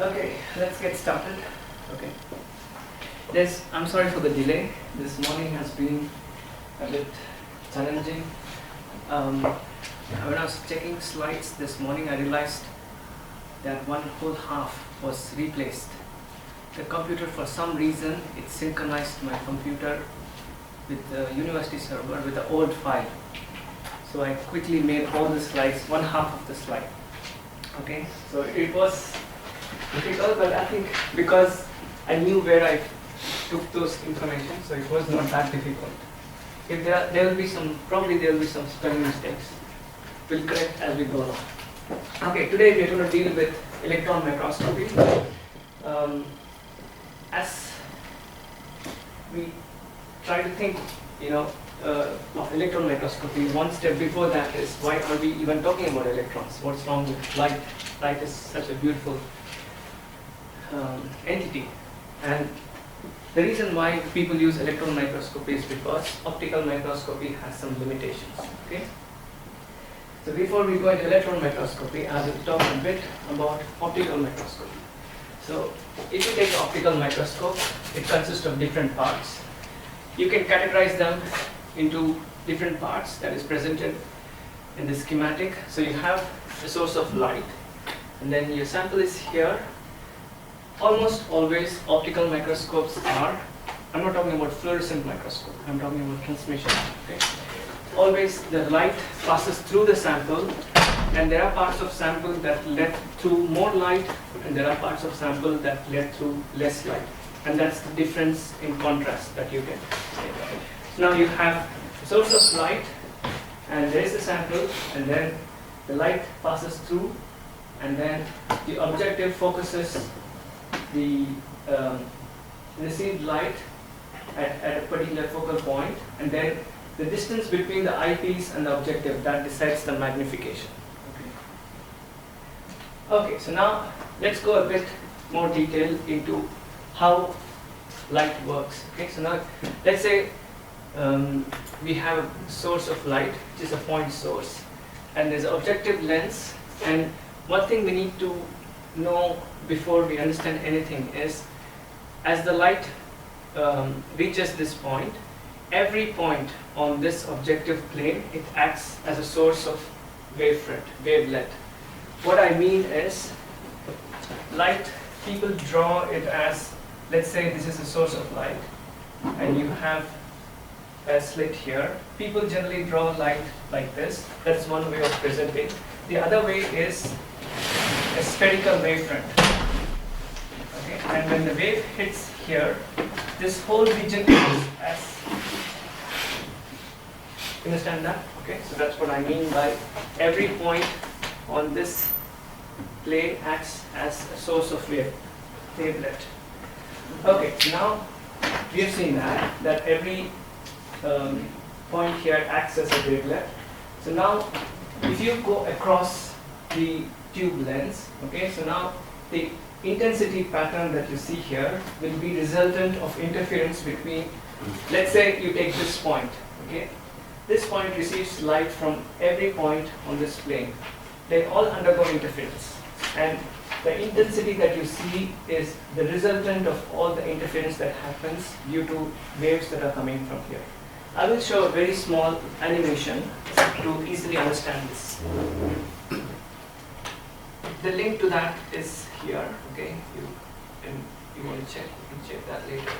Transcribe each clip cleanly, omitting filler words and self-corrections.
Okay, let's get started. Okay. I'm sorry for the delay. This morning has been a bit challenging. When I was checking slides this morning, I realized that one whole half was replaced. The computer, for some reason, it synchronized my computer with the university server with the old file. So I quickly made all the slides, one half of the slide. Okay, so it was difficult, but I think because I knew where I took those information, so it was not that difficult. If there will be some spelling mistakes. We'll correct as we go along. Okay, today we are going to deal with electron microscopy. As we try to think, of electron microscopy, one step before that is, why are we even talking about electrons? What's wrong with light? Light is such a beautiful entity, and the reason why people use electron microscopy is because optical microscopy has some limitations. Okay, so before we go into electron microscopy, I will talk a bit about optical microscopy. So if you take an optical microscope, it consists of different parts. You can categorize them into different parts that is presented in the schematic. So you have the source of light, and then your sample is here. Almost always optical microscopes are, I'm not talking about fluorescent microscope, I'm talking about transmission. Okay? Always the light passes through the sample, and there are parts of sample that let through more light, and there are parts of sample that let through less light. And that's the difference in contrast that you get. So now you have source of light, and there is the sample, and then the light passes through, and then the objective focuses the received light at a particular focal point, and then the distance between the eyepiece and the objective, that decides the magnification. Okay, so now let's go a bit more detail into how light works. Okay, so now let's say we have a source of light, which is a point source, and there's an objective lens. And one thing we need to know before we understand anything is, as the light reaches this point, every point on this objective plane, it acts as a source of wavelet. What I mean is, light, people draw it as, let's say this is a source of light, and you have a slit here. People generally draw light like this. That's one way of presenting. The other way is a spherical wavefront. Okay, and when the wave hits here, this whole region is as, understand that? Okay, so that's what I mean by every point on this plane acts as a source of wavelet. Okay, so now we have seen that every point here acts as a wavelet. So now if you go across the tube lens, okay, so now the intensity pattern that you see here will be resultant of interference between, let's say you take this point, okay, this point receives light from every point on this plane. They all undergo interference, and the intensity that you see is the resultant of all the interference that happens due to waves that are coming from here. I will show a very small animation to easily understand this. The link to that is here. Okay, you want to check? You can check that later.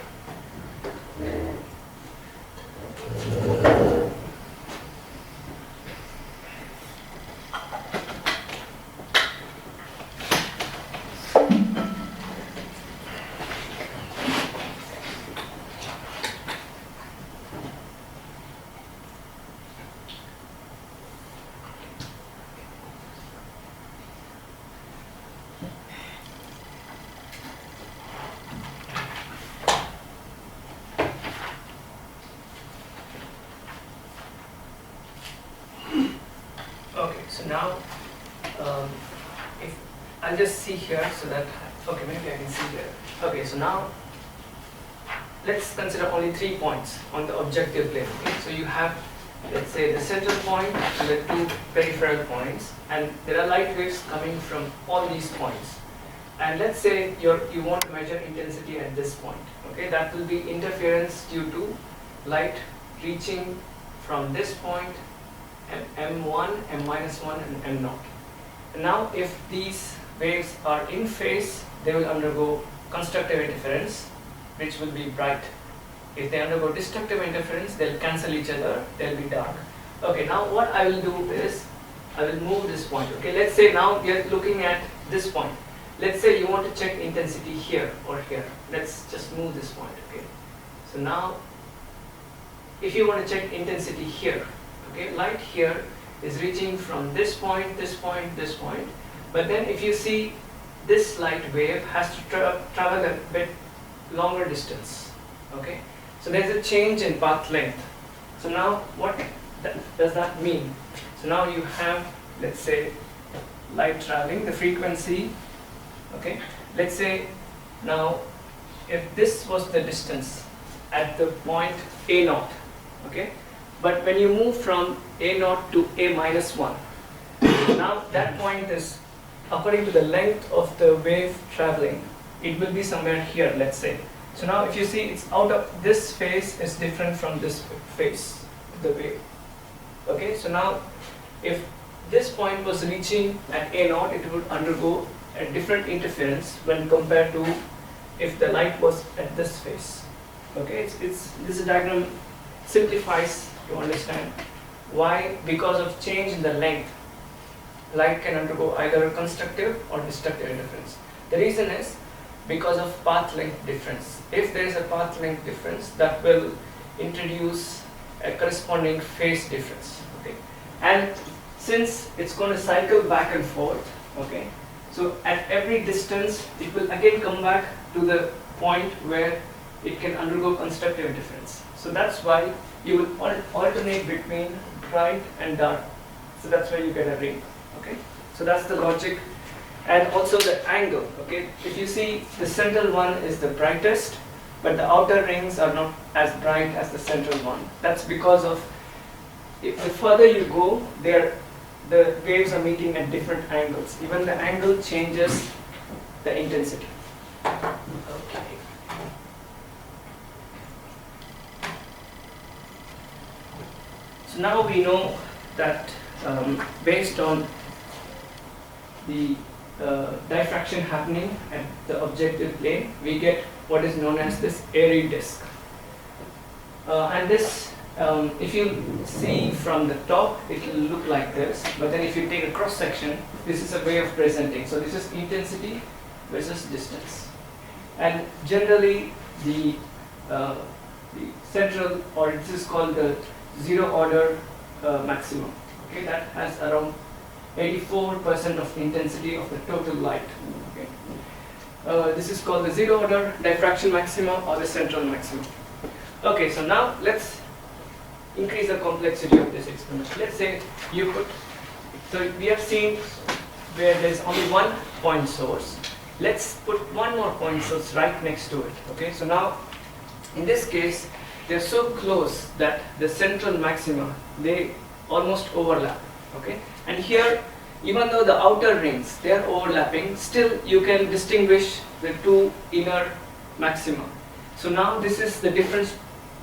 So now, if I'll just see here, so that, okay, maybe I can see there. Okay, so now let's consider only 3 points on the objective plane. Okay? So you have, let's say, the central point and the 2 peripheral points, and there are light waves coming from all these points. And let's say you want to measure intensity at this point. Okay, that will be interference due to light reaching from this point, M1, M-1, and M0. And now if these waves are in phase, they will undergo constructive interference, which will be bright. If they undergo destructive interference, they'll cancel each other, they'll be dark. Okay, now what I will do is, I will move this point. Okay, let's say now we are looking at this point. Let's say you want to check intensity here or here. Let's just move this point. Okay, so now if you want to check intensity here, okay, light here is reaching from this point, this point, this point. But then if you see, this light wave has to travel a bit longer distance. Okay, so there's a change in path length. So now what does that mean? So now you have, let's say, light traveling, the frequency. Okay, let's say now if this was the distance at the point A0, okay, but when you move from A0 to A-1, now that point is, according to the length of the wave traveling, it will be somewhere here, let's say. So now if you see, it's out of this phase is different from this phase, the wave. Okay, so now if this point was reaching at A0, it would undergo a different interference when compared to if the light was at this phase. Okay, this diagram simplifies to understand why, because of change in the length, light can undergo either constructive or destructive interference. The reason is because of path length difference. If there is a path length difference, that will introduce a corresponding phase difference. Okay, and since it's going to cycle back and forth, okay, so at every distance it will again come back to the point where it can undergo constructive interference. So that's why you will alternate between bright and dark. So that's why you get a ring. Okay, so that's the logic, and also the angle. Okay, if you see, the central one is the brightest, but the outer rings are not as bright as the central one. That's because of, if the further you go, the waves are meeting at different angles. Even the angle changes the intensity. Okay. So now we know that based on the diffraction happening at the objective plane, we get what is known as this airy disk. And this, if you see from the top, it will look like this, but then if you take a cross section, this is a way of presenting. So this is intensity versus distance. And generally the central, or this is called the zero order maximum. Okay, that has around 84% of intensity of the total light. Okay, this is called the zero order diffraction maximum or the central maximum. Okay, so now let's increase the complexity of this experiment. Let's say you put, so we have seen where there's only one point source. Let's put one more point source right next to it. Okay, so now in this case they're so close that the central maxima, they almost overlap. Okay, and here, even though the outer rings, they are overlapping, still you can distinguish the two inner maxima. So now this is the difference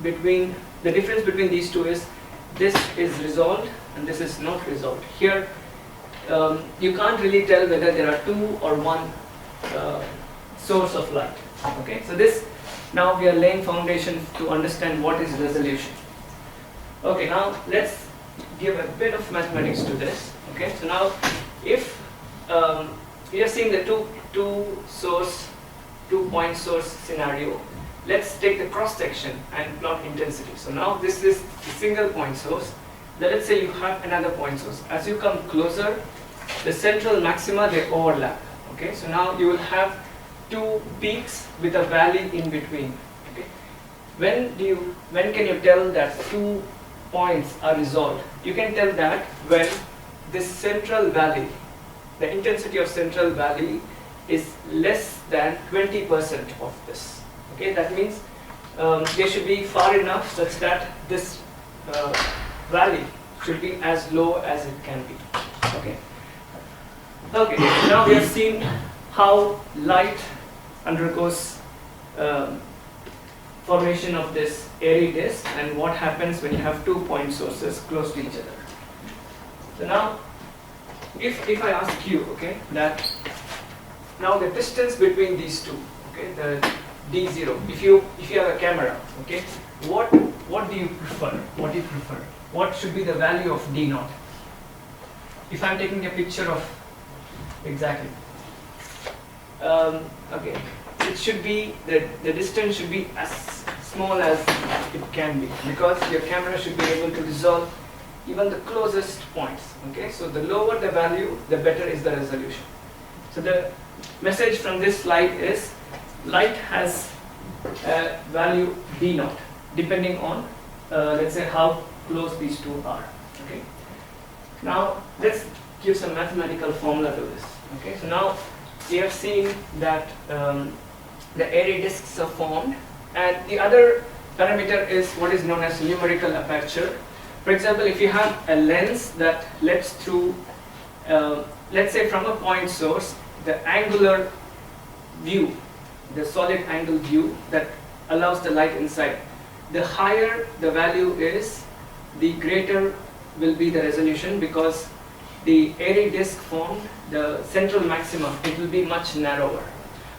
between these two is, this is resolved and this is not resolved. Here you can't really tell whether there are two or one source of light. Okay, so this, now we are laying foundation to understand what is resolution. Okay, now let's give a bit of mathematics to this. Okay, so now if we have seen the two point source scenario, let's take the cross section and plot intensity. So now this is a single point source. Then let's say you have another point source. As you come closer, the central maxima, they overlap. Okay, so now you will have two peaks with a valley in between. Okay, when can you tell that two points are resolved? You can tell that when this central valley, the intensity of central valley is less than 20% of this. Okay, that means they should be far enough such that this valley should be as low as it can be. Okay. Okay. Now we have seen how light undergoes formation of this airy disk and what happens when you have 2 point sources close to each other. So now, if I ask you, okay, that now the distance between these two, okay, the D0, if you have a camera, okay, what do you prefer? What do you prefer? What should be the value of D0? If I'm taking a picture of exactly, okay, it should be the distance should be as small as it can be, because your camera should be able to resolve even the closest points. Okay, so the lower the value, the better is the resolution. So the message from this slide is light has a value D0 depending on let's say how close these two are. Okay, now let's give some mathematical formula to this. Okay, so now we have seen that the airy disks are formed, and the other parameter is what is known as numerical aperture. For example, if you have a lens that lets through, let's say from a point source, the angular view, the solid angle view that allows the light inside, the higher the value is, the greater will be the resolution, because the airy disk formed, the central maximum, it will be much narrower.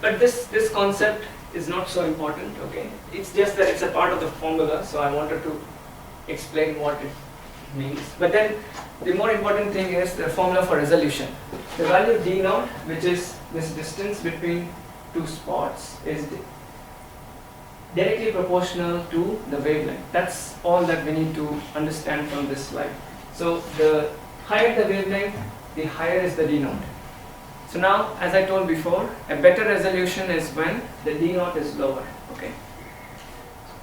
But this concept is not so important. Okay, it's just that it's a part of the formula, so I wanted to explain what it means. But then the more important thing is the formula for resolution. The value D0, which is this distance between two spots, is directly proportional to the wavelength. That's all that we need to understand from this slide. So the higher the wavelength, the higher is the D0. So now, as I told before, a better resolution is when the D0 is lower. Okay.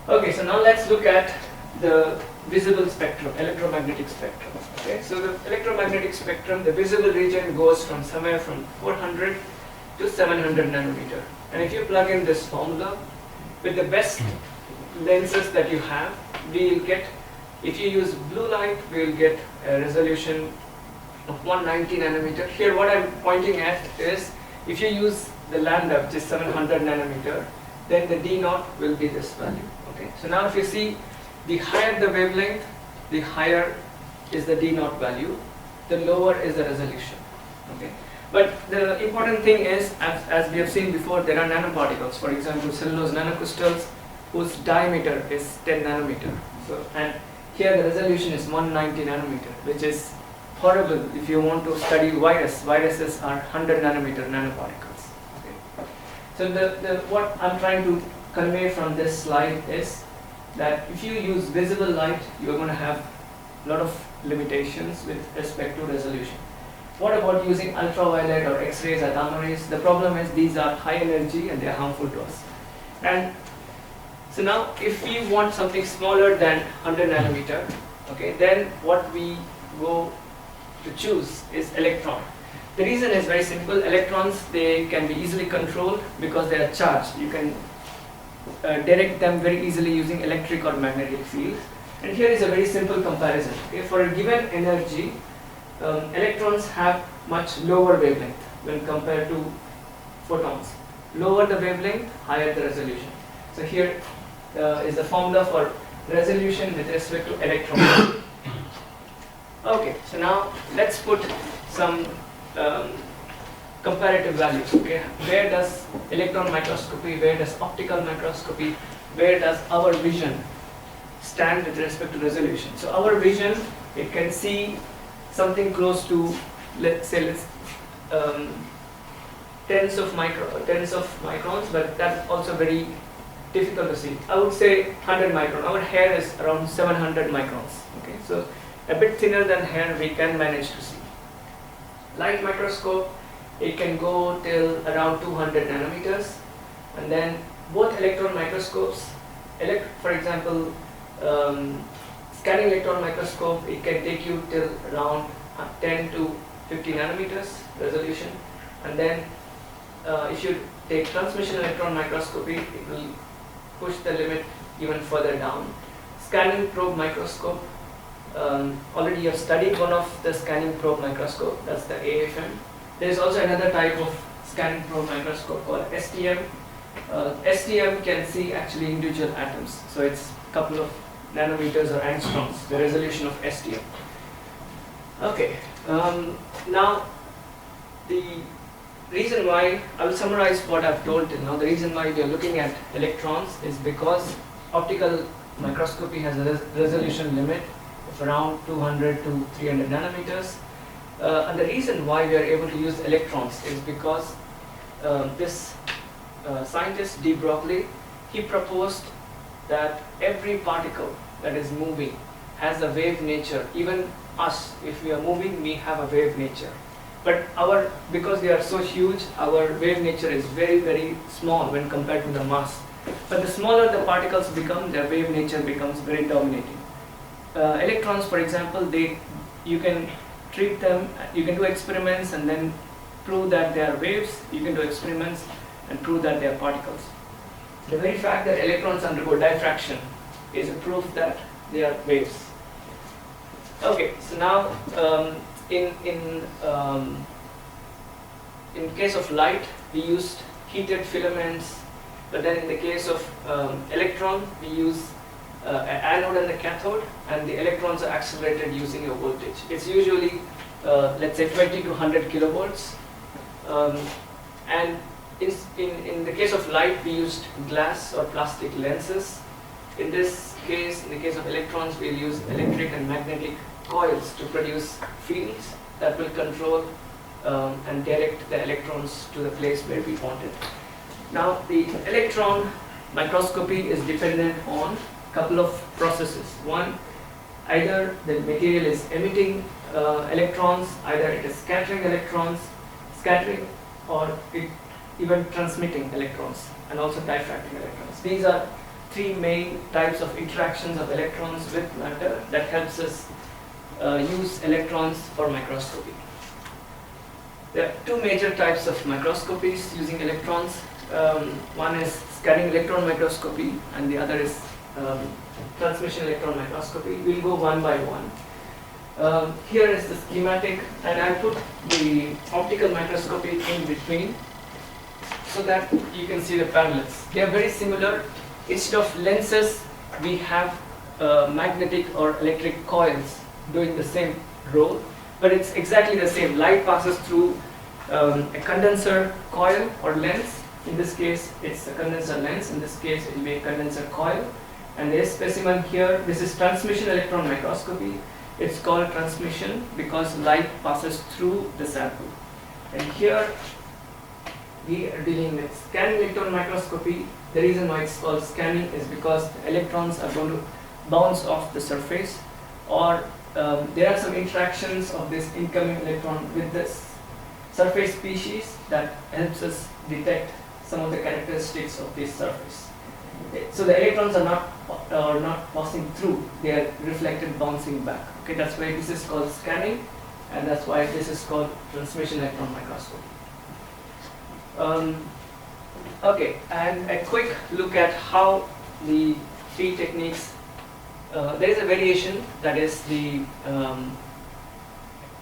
Okay, so now let's look at the visible spectrum, electromagnetic spectrum. Okay, so the electromagnetic spectrum, the visible region goes from somewhere from 400 to 700 nanometer. And if you plug in this formula, with the best lenses that you have, we will get, if you use blue light, we will get a resolution of 190 nanometer. Here what I'm pointing at is, if you use the lambda, which is 700 nanometer, then the D0 will be this value. Okay, so now if you see, the higher the wavelength, the higher is the D0 value, the lower is the resolution. Okay, but the important thing is, as we have seen before, there are nanoparticles. For example, cellulose nanocrystals whose diameter is 10 nanometer. So, and here the resolution is 190 nanometer, which is horrible if you want to study virus. Viruses are 100 nanometer nanoparticles. Okay. So what I'm trying to convey from this slide is that if you use visible light, you're going to have a lot of limitations with respect to resolution. What about using ultraviolet or X-rays or gamma rays? The problem is these are high energy and they are harmful to us. And so now if we want something smaller than 100 nanometer, okay, then what we go to choose is electron. The reason is very simple. Electrons, they can be easily controlled because they are charged. You can direct them very easily using electric or magnetic field. And here is a very simple comparison. Okay, for a given energy, electrons have much lower wavelength when compared to photons. Lower the wavelength, higher the resolution. So here is the formula for resolution with respect to electron. Okay, so now let's put some comparative values. Okay, where does electron microscopy, where does optical microscopy, where does our vision stand with respect to resolution? So our vision, it can see something close to, let's say, tens of microns, but that's also very difficult to see. I would say 100 micron. Our hair is around 700 microns. Okay, so a bit thinner than hair we can manage to see. Light microscope, it can go till around 200 nanometers, and then both electron microscopes, for example, scanning electron microscope, it can take you till around 10 to 50 nanometers resolution, and then if you take transmission electron microscopy, it will push the limit even further down. Scanning probe microscope, already you have studied one of the scanning probe microscope, that's the AFM. There is also another type of scanning probe microscope called STM. STM can see actually individual atoms, so it's a couple of nanometers or angstroms, the resolution of STM. Okay, now the reason why, I will summarize what I've told till now. The reason why we are looking at electrons is because optical microscopy has a resolution limit of around 200 to 300 nanometers. And the reason why we are able to use electrons is because this scientist, de Broglie, he proposed that every particle that is moving has a wave nature. Even us, if we are moving, we have a wave nature. But because they are so huge, our wave nature is very, very small when compared to the mass. But the smaller the particles become, their wave nature becomes very dominating. Electrons, for example, you can treat them, you can do experiments and then prove that they are waves. You can do experiments and prove that they are particles. The very fact that electrons undergo diffraction is a proof that they are waves. Okay, so now in case of light, we used heated filaments, but then in the case of electron, we use an anode and a cathode, and the electrons are accelerated using a voltage. It's usually, let's say, 20 to 100 kilovolts. And in the case of light, we used glass or plastic lenses. In this case, in the case of electrons, we'll use electric and magnetic coils to produce fields that will control and direct the electrons to the place where we want it. Now, the electron microscopy is dependent on a couple of processes. One, either the material is emitting electrons, either it is scattering or even transmitting electrons, and also diffracting electrons. These are three main types of interactions of electrons with matter that helps us use electrons for microscopy. There are two major types of microscopies using electrons. One is scanning electron microscopy and the other is transmission electron microscopy. We'll go one by one. Here is the schematic, and I put the optical microscopy in between so that you can see the parallels. They are very similar. Instead of lenses, we have magnetic or electric coils doing the same role, but it's exactly the same. Light passes through a condenser coil or lens. In this case, it's a condenser lens. In this case, it will be a condenser coil. And this specimen here, this is transmission electron microscopy. It's called transmission because light passes through the sample. And here, we are dealing with scanning electron microscopy. The reason why it's called scanning is because the electrons are going to bounce off the surface, or there are some interactions of this incoming electron with this surface species that helps us detect some of the characteristics of this surface. So the electrons are not passing through; they are reflected, bouncing back. Okay, that's why this is called scanning, and that's why this is called transmission electron microscopy. Okay, and a quick look at how the three techniques. There is a variation, that is the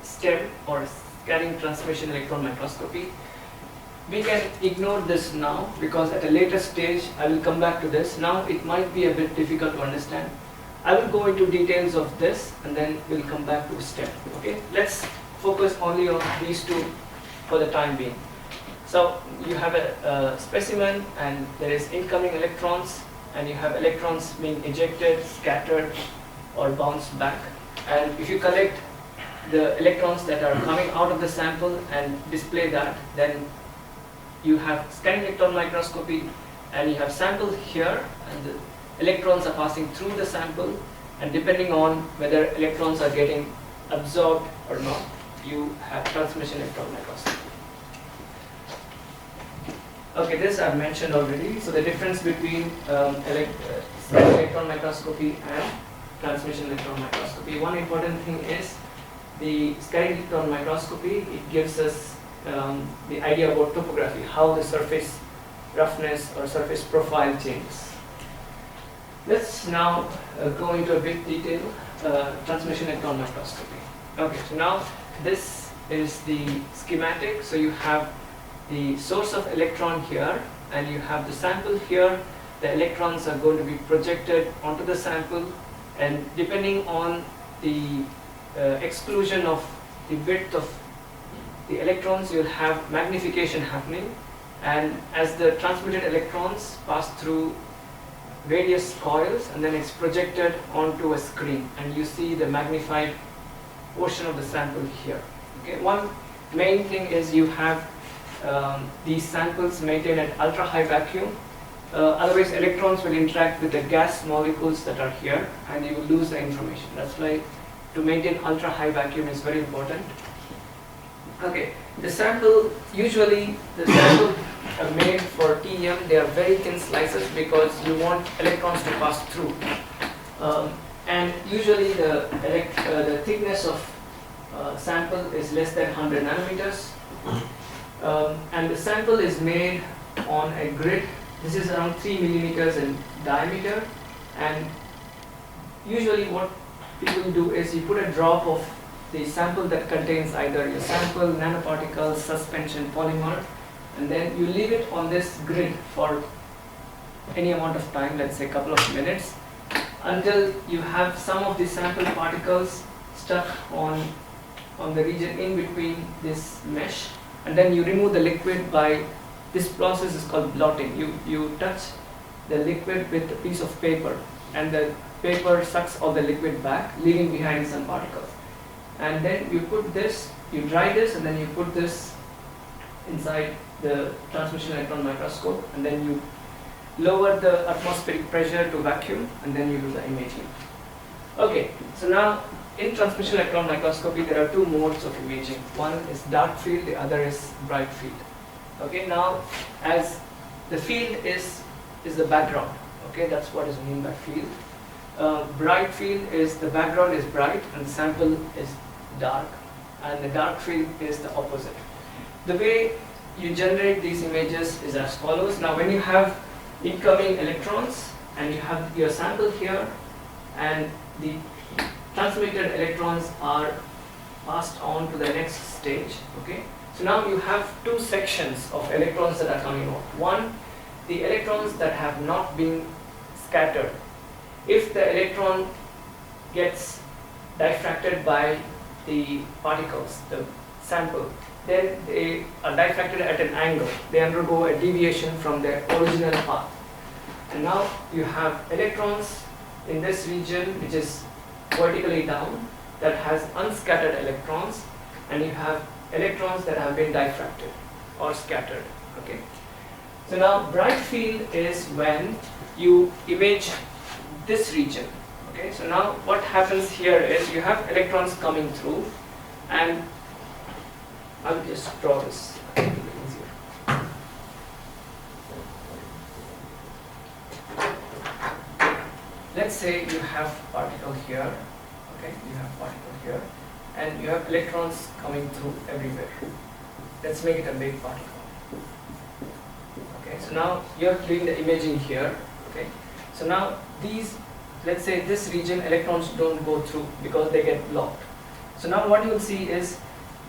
STEM or scanning transmission electron microscopy. We can ignore this now because at a later stage I will come back to this. Now it might be a bit difficult to understand. I will go into details of this and then we'll come back to STEM. Okay, let's focus only on these two for the time being. So you have a specimen and there is incoming electrons, and you have electrons being ejected, scattered or bounced back. And if you collect the electrons that are coming out of the sample and display that, then you have scanning electron microscopy, and you have sample here and the electrons are passing through the sample, and depending on whether electrons are getting absorbed or not, you have transmission electron microscopy. Okay, this I've mentioned already. So the difference between scanning electron microscopy and transmission electron microscopy. One important thing is the scanning electron microscopy. It gives us the idea about topography, how the surface roughness or surface profile changes. Let's now go into a bit detail. Transmission electron microscopy. Okay, so now this is the schematic. So you have the source of electron here, and you have the sample here. The electrons are going to be projected onto the sample, and depending on the exclusion of the width of the electrons, you'll have magnification happening, and as the transmitted electrons pass through various coils, and then it's projected onto a screen, and you see the magnified portion of the sample here. Okay, one main thing is you have these samples maintained at ultra high vacuum. Otherwise, electrons will interact with the gas molecules that are here, and you will lose the information. That's why to maintain ultra high vacuum is very important. Okay, the sample, usually the samples are made for TEM. They are very thin slices because you want electrons to pass through. And usually the thickness of sample is less than 100 nanometers. And the sample is made on a grid. This is around 3 millimeters in diameter. And usually what people do is you put a drop of the sample that contains either your sample, nanoparticles, suspension, polymer, and then you leave it on this grid for any amount of time, let's say a couple of minutes, until you have some of the sample particles stuck on the region in between this mesh, and then you remove the liquid by, this process is called blotting. You touch the liquid with a piece of paper, and the paper sucks all the liquid back, leaving behind some particles. And then you put this, you dry this, and then you put this inside the transmission electron microscope, and then you lower the atmospheric pressure to vacuum, and then you do the imaging. Okay, so now in transmission electron microscopy there are two modes of imaging. One is dark field, the other is bright field. Okay, now as the field is the background. Okay, that's what is meant by field. Bright field is the background is bright and the sample is dark, and the dark field is the opposite. The way you generate these images is as follows. Now when you have incoming electrons and you have your sample here, and the transmitted electrons are passed on to the next stage. Okay, so now you have two sections of electrons that are coming out. One, the electrons that have not been scattered. If the electron gets diffracted by the particles, the sample, then they are diffracted at an angle. They undergo a deviation from their original path. And now you have electrons in this region which is vertically down that has unscattered electrons, and you have electrons that have been diffracted or scattered. Okay. So now bright field is when you image this region. Okay, so now what happens here is you have electrons coming through, and I will just draw this a little bit easier. Let's say you have particle here. Okay, you have particle here, and you have electrons coming through everywhere. Let's make it a big particle. Okay, so now you are doing the imaging here. Okay, so now these, let's say this region, electrons don't go through because they get blocked. So now what you will see is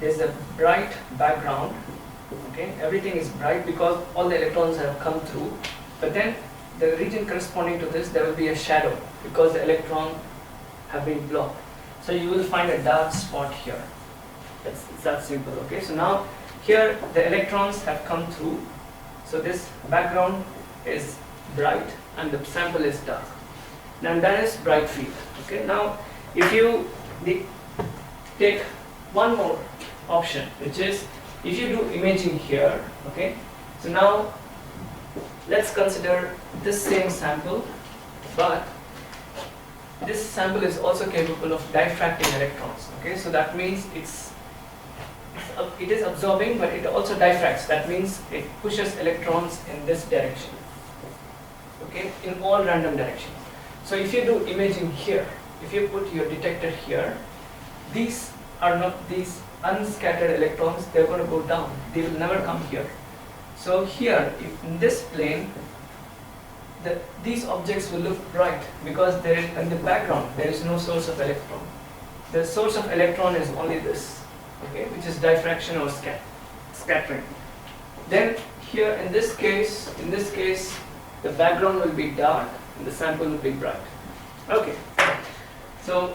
there's a bright background. Okay, everything is bright because all the electrons have come through, but then the region corresponding to this, there will be a shadow because the electron have been blocked. So you will find a dark spot here. It's that simple. Okay, so now here the electrons have come through, so this background is bright and the sample is dark. Now that is bright field. Okay, now if you take one more option, which is if you do imaging here. Okay, so now let's consider this same sample, but this sample is also capable of diffracting electrons. Okay, so that means it is absorbing, but it also diffracts. That means it pushes electrons in this direction. Okay, in all random directions. So if you do imaging here, if you put your detector here, these are not these unscattered electrons. They're going to go down. They will never come here. So here, if in this plane, these objects will look bright because there is, in the background there is no source of electron. The source of electron is only this, okay, which is diffraction or scattering. Then here in this case, the background will be dark and the sample will be bright. Okay, so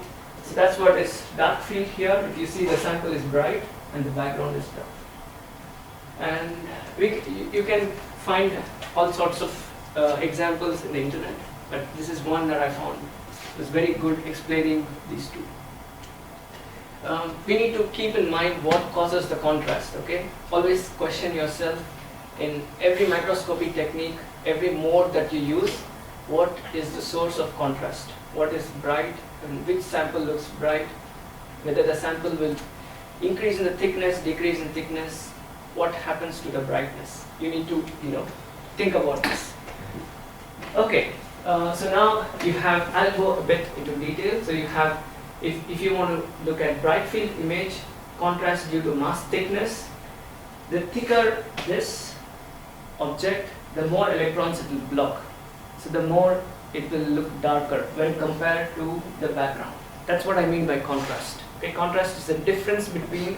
that's what is dark field here. If you see, the sample is bright and the background is dark. And you can find all sorts of examples in the internet, but this is one that I found. It was very good explaining these two. We need to keep in mind what causes the contrast, okay? Always question yourself in every microscopy technique, every mode that you use, what is the source of contrast? What is bright and which sample looks bright? Whether the sample will increase in the thickness, decrease in thickness, what happens to the brightness? You need to, think about this. Okay, so now you have, I'll go a bit into detail. So you have, if you want to look at bright field image, contrast due to mass thickness, the thicker this object, the more electrons it will block. So the more it will look darker when compared to the background. That's what I mean by contrast. Okay, contrast is the difference between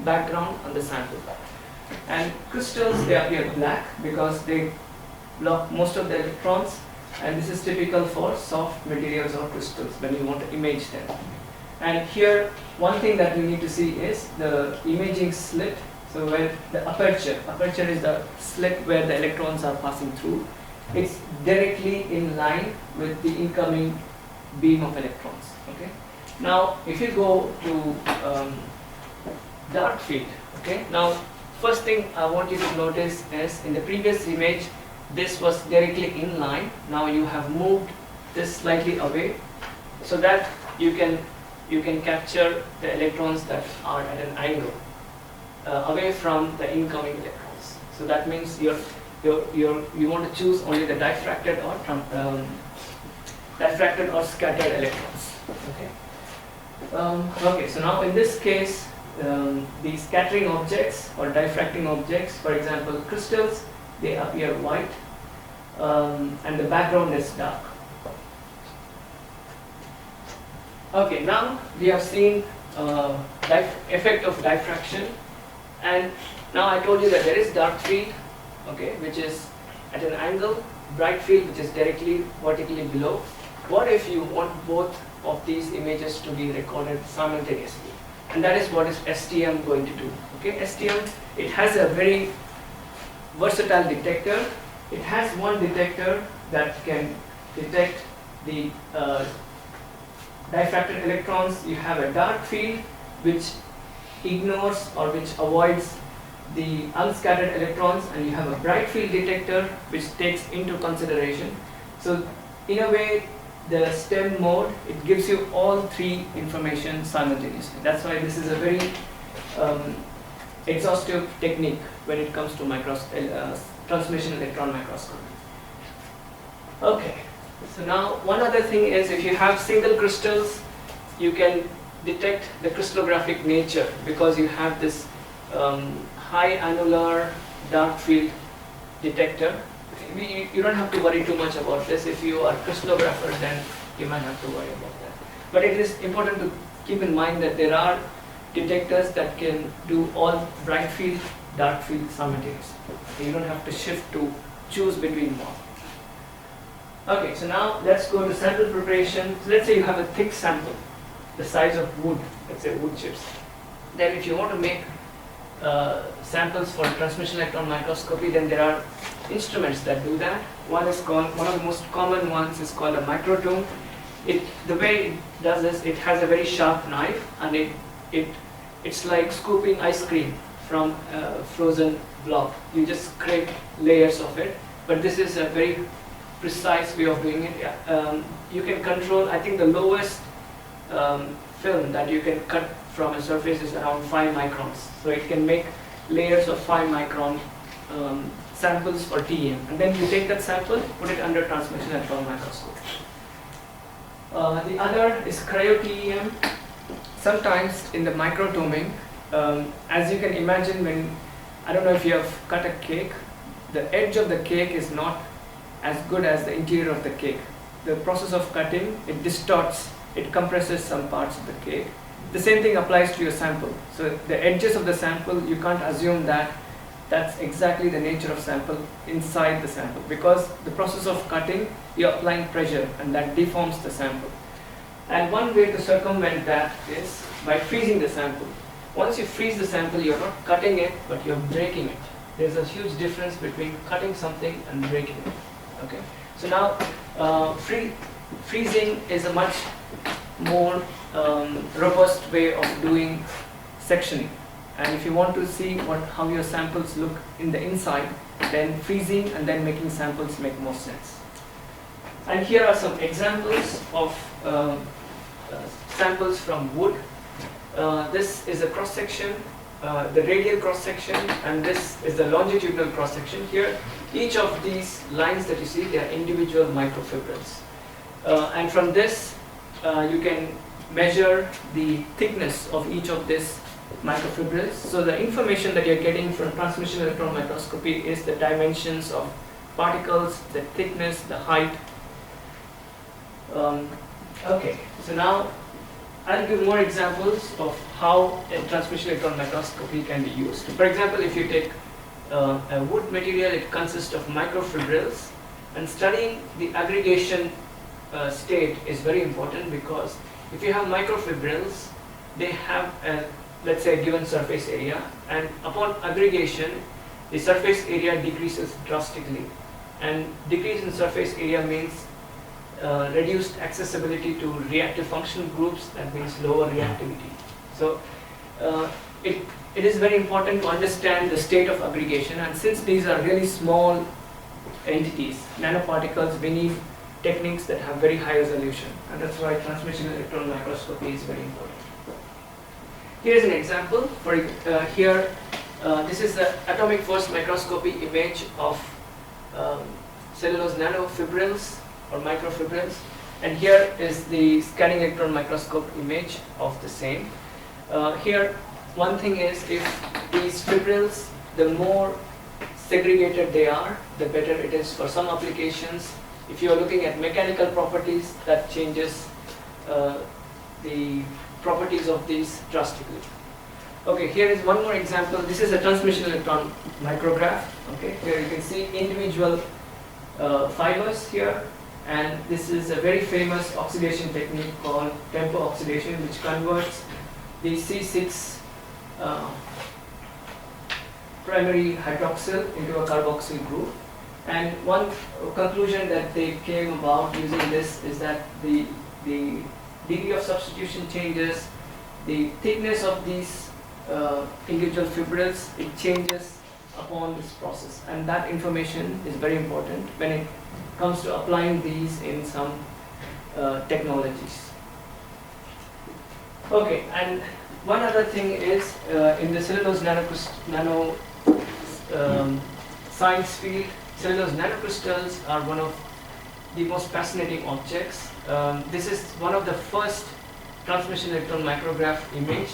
background and the sample. And crystals, they appear black because they block most of the electrons, and this is typical for soft materials or crystals when you want to image them. And here, one thing that we need to see is the imaging slit. So where the aperture is the slit where the electrons are passing through. It's directly in line with the incoming beam of electrons. Okay. Now, if you go to dark field, okay. Now, first thing I want you to notice is in the previous image, this was directly in line. Now you have moved this slightly away, so that you can capture the electrons that are at an angle away from the incoming electrons. So that means you want to choose only the diffracted or scattered electrons. Okay. Okay. So now in this case, the scattering objects or diffracting objects, for example, crystals, they appear white, and the background is dark. Okay, now we have seen effect of diffraction, and now I told you that there is dark field, okay, which is at an angle, bright field, which is directly vertically below. What if you want both of these images to be recorded simultaneously? And that is what is STM going to do. Okay, STM, it has a very versatile detector. It has one detector that can detect the diffracted electrons. You have a dark field which ignores or which avoids the unscattered electrons, and you have a bright field detector which takes into consideration. So in a way, the STEM mode, it gives you all three information simultaneously. That's why this is a very exhaustive technique when it comes to transmission electron microscopy. Okay, so now one other thing is, if you have single crystals, you can detect the crystallographic nature because you have this high annular dark field detector. You don't have to worry too much about this. If you are a crystallographer, then you might have to worry about that. But it is important to keep in mind that there are detectors that can do all bright field, dark field simultaneously. You don't have to shift to choose between one. Okay, so now let's go to sample preparation. So let's say you have a thick sample, the size of wood, let's say wood chips. Then if you want to make samples for transmission electron microscopy, then there are instruments that do that. One of the most common ones is called a microtome. The way it does this, it has a very sharp knife, and it's like scooping ice cream from a frozen block. You just scrape layers of it, but this is a very precise way of doing it. You can control, I think the lowest film that you can cut from a surface is around 5 microns. So it can make layers of 5 micron samples for TEM. And then you take that sample, put it under transmission electron microscope. The other is cryo-TEM. Sometimes in the microtoming, as you can imagine, I don't know if you have cut a cake, the edge of the cake is not as good as the interior of the cake. The process of cutting, it distorts, it compresses some parts of the cake. The same thing applies to your sample. So the edges of the sample, you can't assume that that's exactly the nature of sample inside the sample, because the process of cutting, you're applying pressure and that deforms the sample. And one way to circumvent that is by freezing the sample. Once you freeze the sample, you're not cutting it, but you're breaking it. There's a huge difference between cutting something and breaking it. Okay. So now freezing is a much more robust way of doing sectioning. And if you want to see how your samples look in the inside, then freezing and then making samples make more sense. And here are some examples of samples from wood. This is a cross-section, the radial cross-section, and this is the longitudinal cross-section. Here, each of these lines that you see, they are individual microfibrils. And from this, you can measure the thickness of each of these microfibrils. So the information that you're getting from transmission electron microscopy is the dimensions of particles, the thickness, the height. Okay, so now I'll give more examples of how a transmission electron microscopy can be used. For example, if you take a wood material, it consists of microfibrils, and studying the aggregation state is very important, because if you have microfibrils, they have a, let's say, a given surface area, and upon aggregation, the surface area decreases drastically. And decrease in surface area means reduced accessibility to reactive functional groups, that means lower reactivity. So it is very important to understand the state of aggregation, and since these are really small entities, nanoparticles, we need techniques that have very high resolution, and that's why transmission electron microscopy is very important. Here is an example. For this is the atomic force microscopy image of cellulose nanofibrils or microfibrils, and here is the scanning electron microscope image of the same. Here, one thing is, if these fibrils, the more segregated they are, the better it is for some applications. If you are looking at mechanical properties, that changes the properties of these drastically. Okay, here is one more example. This is a transmission electron micrograph. Okay, here you can see individual fibers here, and this is a very famous oxidation technique called tempo oxidation, which converts the C6 primary hydroxyl into a carboxyl group. And one conclusion that they came about using this is that the degree of substitution changes, the thickness of these individual fibrils, it changes upon this process, and that information is very important when it comes to applying these in some technologies. Okay, and one other thing is in the cellulose nano science field, cellulose nanocrystals are one of the most fascinating objects. This is one of the first transmission electron micrograph image.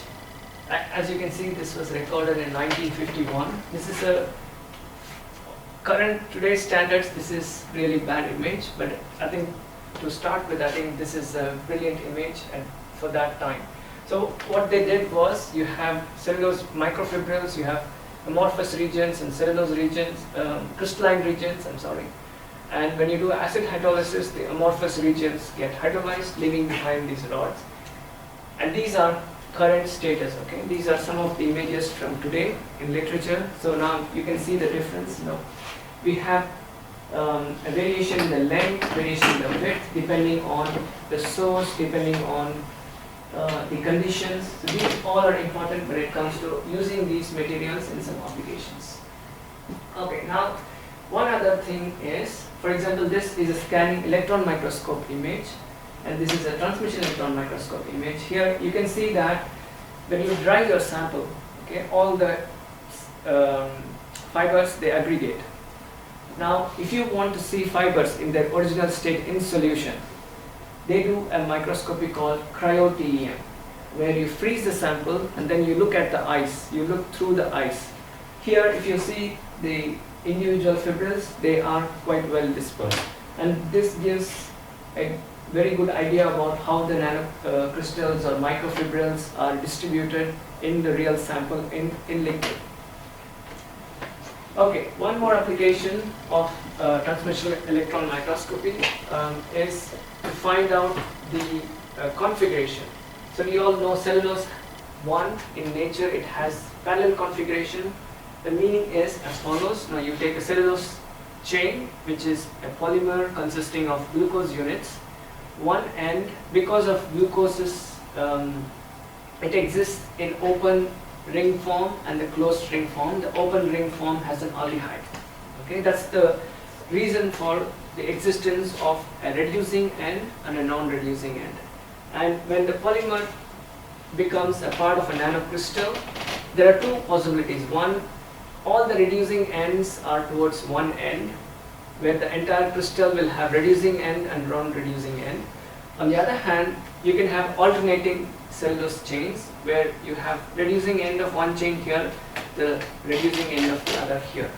As you can see, this was recorded in 1951. This is a today's standards, this is really bad image, but I think to start with, I think this is a brilliant image for that time. So what they did was, you have cellulose microfibrils, you have amorphous regions and cellulose regions, crystalline regions, and when you do acid hydrolysis, the amorphous regions get hydrolyzed, leaving behind these rods. And these are current status. Okay, these are some of the images from today in literature. So now you can see the difference. Now we have a variation in the length, variation in the width, depending on the source, depending on the conditions. So these all are important when it comes to using these materials in some applications. Okay, now one other thing is, for example, this is a scanning electron microscope image, and this is a transmission electron microscope image. Here you can see that when you dry your sample, okay, all the fibers, they aggregate. Now if you want to see fibers in their original state in solution, they do a microscopy called cryo-TEM, where you freeze the sample and then you look at the ice, you look through the ice. Here if you see the individual fibrils, they are quite well dispersed, and this gives a very good idea about how the nanocrystals or microfibrils are distributed in the real sample in liquid. Okay, one more application of transmission electron microscopy is to find out the configuration. So we all know cellulose 1 in nature, it has parallel configuration. The meaning is as follows. Now you take a cellulose chain, which is a polymer consisting of glucose units. One end, because of glucose's, it exists in open ring form and the closed ring form. The open ring form has an aldehyde. Okay, that's the reason for the existence of a reducing end and a non-reducing end. And when the polymer becomes a part of a nanocrystal, there are two possibilities. One, all the reducing ends are towards one end, where the entire crystal will have reducing end and non-reducing end. On the other hand, you can have alternating cellulose chains, where you have reducing end of one chain here, the reducing end of the other here.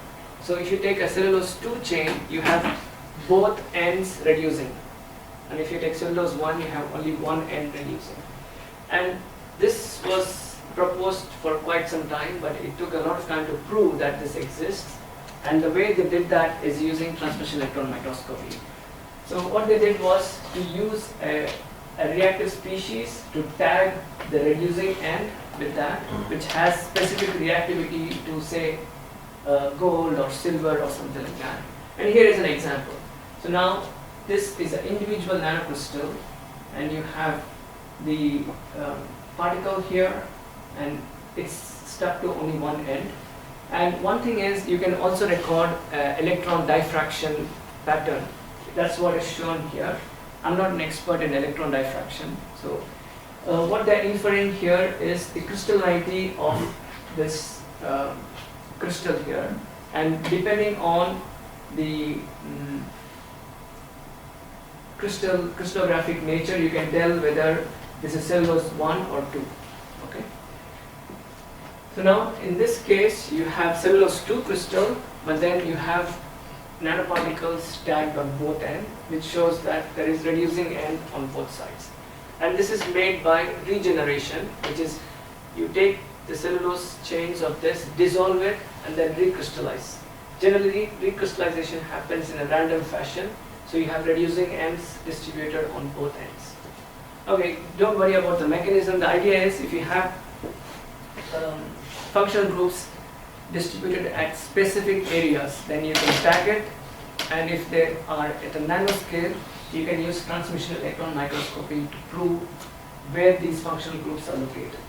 So if you take a cellulose 2 chain, you have both ends reducing. And if you take cellulose 1, you have only one end reducing. And this was proposed for quite some time, but it took a lot of time to prove that this exists. And the way they did that is using transmission electron microscopy. So what they did was to use a reactive species to tag the reducing end with that, which has specific reactivity to, say, gold or silver or something like that. And here is an example. So now this is an individual nanocrystal, and you have the particle here, and it's stuck to only one end. And one thing is, you can also record electron diffraction pattern. That's what is shown here. I'm not an expert in electron diffraction, so what they're inferring here is the crystallinity of this crystal here, and depending on the crystallographic nature, you can tell whether this is cellulose 1 or 2. Okay. So now in this case you have cellulose 2 crystal, but then you have nanoparticles tagged on both ends, which shows that there is reducing end on both sides. And this is made by regeneration, which is you take the cellulose chains of this, dissolve it, and then recrystallize. Generally, recrystallization happens in a random fashion, so you have reducing ends distributed on both ends. Okay, don't worry about the mechanism. The idea is, if you have functional groups distributed at specific areas, then you can tag it, and if they are at a nanoscale, you can use transmission electron microscopy to prove where these functional groups are located.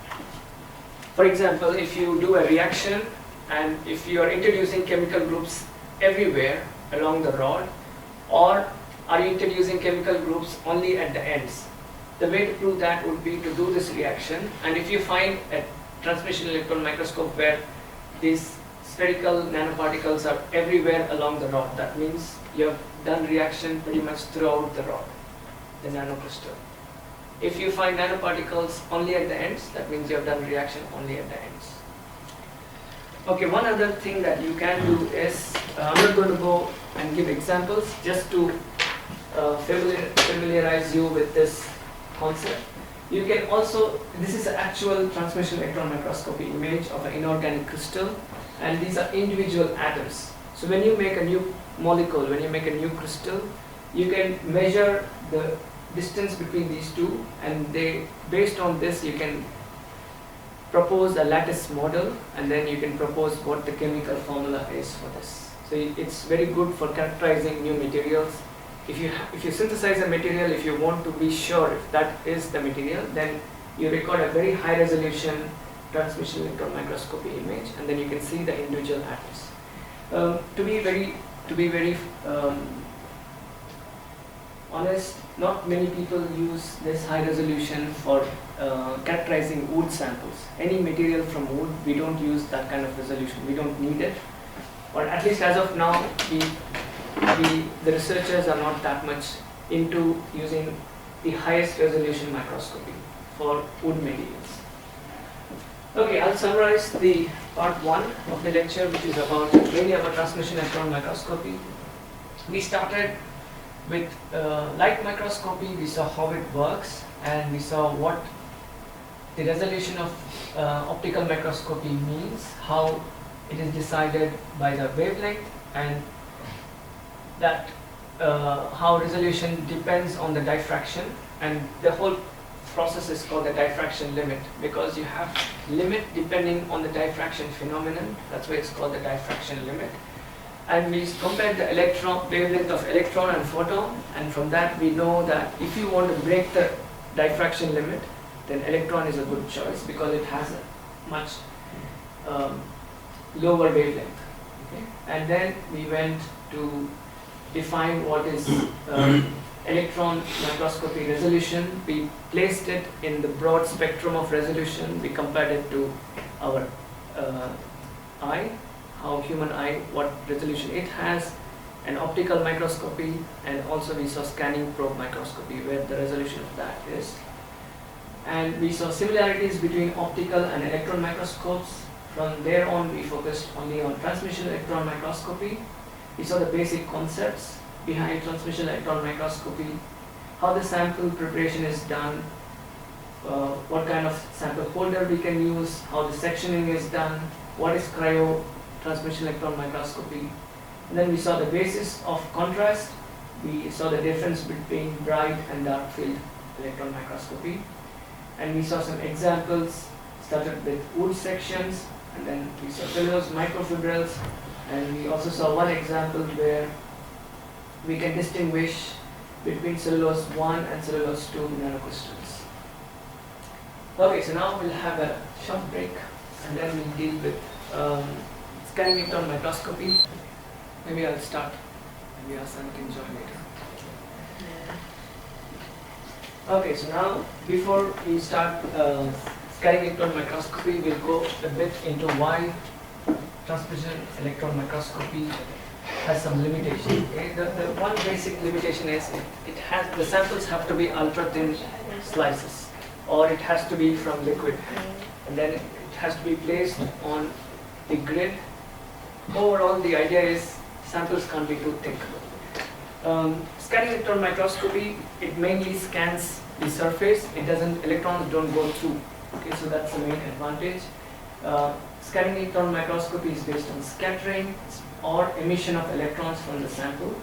For example, if you do a reaction and if you are introducing chemical groups everywhere along the rod, or are you introducing chemical groups only at the ends, the way to prove that would be to do this reaction. And if you find a transmission electron microscope where these spherical nanoparticles are everywhere along the rod, that means you have done reaction pretty much throughout the rod, the nanocrystal. If you find nanoparticles only at the ends, that means you have done reaction only at the ends. Okay, one other thing that you can do is, I'm not going to go and give examples, just to familiarize you with this concept. You can also, this is an actual transmission electron microscopy image of an inorganic crystal, and these are individual atoms. So when you make a new molecule, when you make a new crystal, you can measure the distance between these two, and based on this you can propose a lattice model, and then you can propose what the chemical formula is for this. So it's very good for characterizing new materials. If you synthesize a material, if you want to be sure if that is the material, then you record a very high resolution transmission electron microscopy image, and then you can see the individual atoms. To be very honest, not many people use this high resolution for characterizing wood samples. Any material from wood, we don't use that kind of resolution. We don't need it, or at least as of now, the researchers are not that much into using the highest resolution microscopy for wood materials. Okay, I'll summarize the part 1 of the lecture, which is mainly about transmission electron microscopy. We started with light microscopy. We saw how it works, and we saw what the resolution of optical microscopy means, how it is decided by the wavelength, and that how resolution depends on the diffraction, and the whole process is called the diffraction limit, because you have limit depending on the diffraction phenomenon. That's why it's called the diffraction limit. And we compared the electron wavelength of electron and photon, and from that we know that if you want to break the diffraction limit, then electron is a good choice because it has a much lower wavelength. Okay? And then we went to define what is electron microscopy resolution. We placed it in the broad spectrum of resolution. We compared it to our eye, how human eye, what resolution it has, and optical microscopy, and also we saw scanning probe microscopy where the resolution of that is. And we saw similarities between optical and electron microscopes. From there on we focused only on transmission electron microscopy. We saw the basic concepts behind transmission electron microscopy, how the sample preparation is done, what kind of sample holder we can use, how the sectioning is done, what is cryo transmission electron microscopy. And then we saw the basis of contrast. We saw the difference between bright and dark field electron microscopy. And we saw some examples, started with wood sections, and then we saw cellulose microfibrils, and we also saw one example where we can distinguish between cellulose 1 and cellulose 2 nanocrystals. Okay, so now we'll have a short break, and then we'll deal with scanning electron microscopy. Maybe I'll start. Maybe Asan can join later. Okay, so now before we start scanning electron microscopy, we'll go a bit into why transmission electron microscopy has some limitations. Okay? The one basic limitation is the samples have to be ultra thin slices, or it has to be from liquid, and then it has to be placed on the grid. Overall, the idea is samples can't be too thick. Scanning electron microscopy, it mainly scans the surface. Electrons don't go through. Okay, so that's the main advantage. Scanning electron microscopy is based on scattering or emission of electrons from the sample.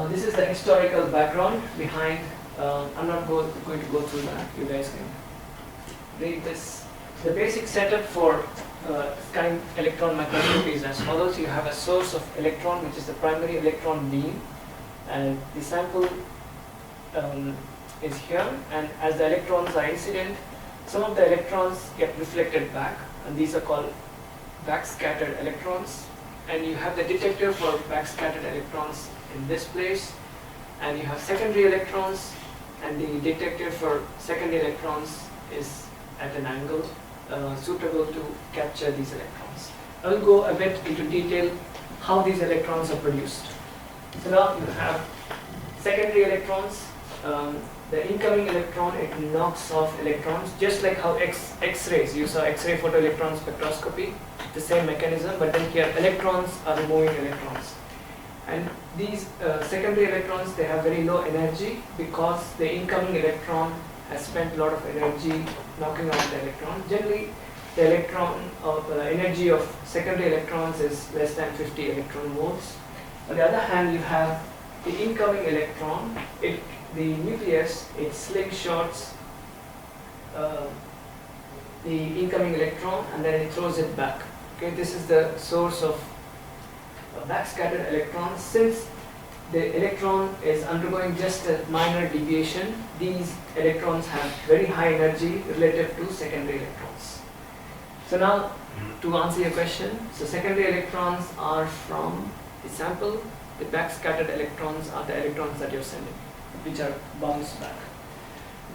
This is the historical background behind. I'm not going to go through that. You guys can read this. The basic setup for scanning electron microscopy is as follows. You have a source of electron, which is the primary electron beam, and the sample is here, and as the electrons are incident, some of the electrons get reflected back, and these are called backscattered electrons. And you have the detector for backscattered electrons in this place, and you have secondary electrons, and the detector for secondary electrons is at an angle suitable to capture these electrons. I will go a bit into detail how these electrons are produced. So now you have secondary electrons. The incoming electron, it knocks off electrons, just like how X-rays, you saw X-ray photoelectron spectroscopy, the same mechanism, but then here electrons are removing electrons. And these secondary electrons, they have very low energy because the incoming electron has spent a lot of energy knocking out the electron. Generally, the energy of secondary electrons is less than 50 electron volts. On the other hand, you have the incoming electron, the nucleus, it slingshots the incoming electron and then it throws it back. Okay, this is the source of backscattered electrons. Since the electron is undergoing just a minor deviation, these electrons have very high energy relative to secondary electrons. So now, to answer your question, so secondary electrons are from the sample, the backscattered electrons are the electrons that you're sending, which are bounced back.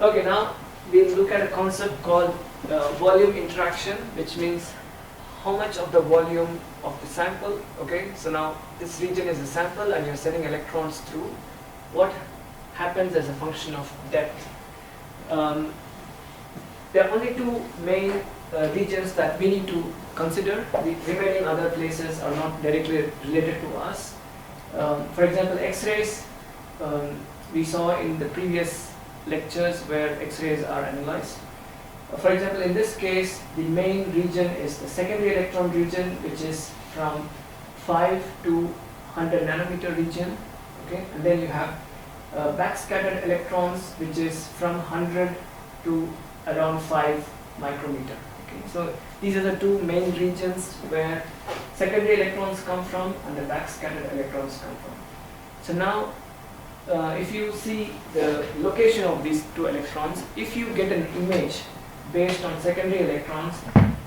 Okay, now we'll look at a concept called volume interaction, which means how much of the volume of the sample. Okay, so now this region is a sample and you're sending electrons through. What happens as a function of depth? There are only two main regions that we need to consider. The remaining other places are not directly related to us. For example, X-rays, we saw in the previous lectures where X-rays are analyzed. For example, in this case, the main region is the secondary electron region, which is from 5 to 100 nanometer region. Okay, and then you have backscattered electrons, which is from 100 to around 5 micrometer. Okay, so these are the two main regions where secondary electrons come from and the backscattered electrons come from. So now, if you see the location of these two electrons, if you get an image based on secondary electrons,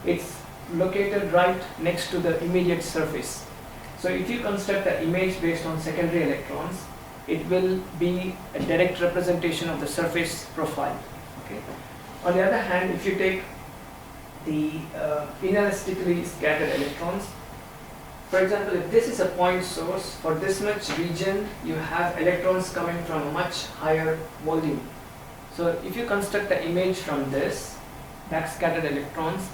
it's located right next to the immediate surface. So if you construct an image based on secondary electrons, it will be a direct representation of the surface profile. Okay. On the other hand, if you take the inelastically scattered electrons, for example, if this is a point source, for this much region, you have electrons coming from a much higher volume. So if you construct the image from this backscattered electrons,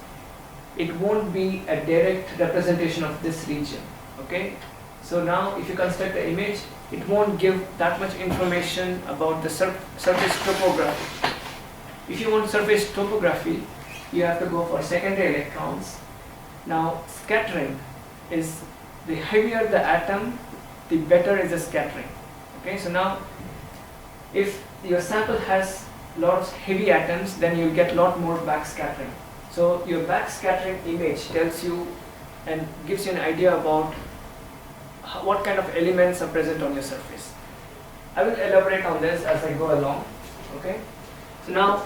it won't be a direct representation of this region. Okay. So now if you construct the image, it won't give that much information about the surface topography. If you want surface topography, you have to go for secondary electrons. Now scattering is, the heavier the atom, the better is the scattering. Okay, so now if your sample has lots of heavy atoms, then you'll get a lot more backscattering. So your backscattering image tells you and gives you an idea about what kind of elements are present on your surface. I will elaborate on this as I go along. Okay, so now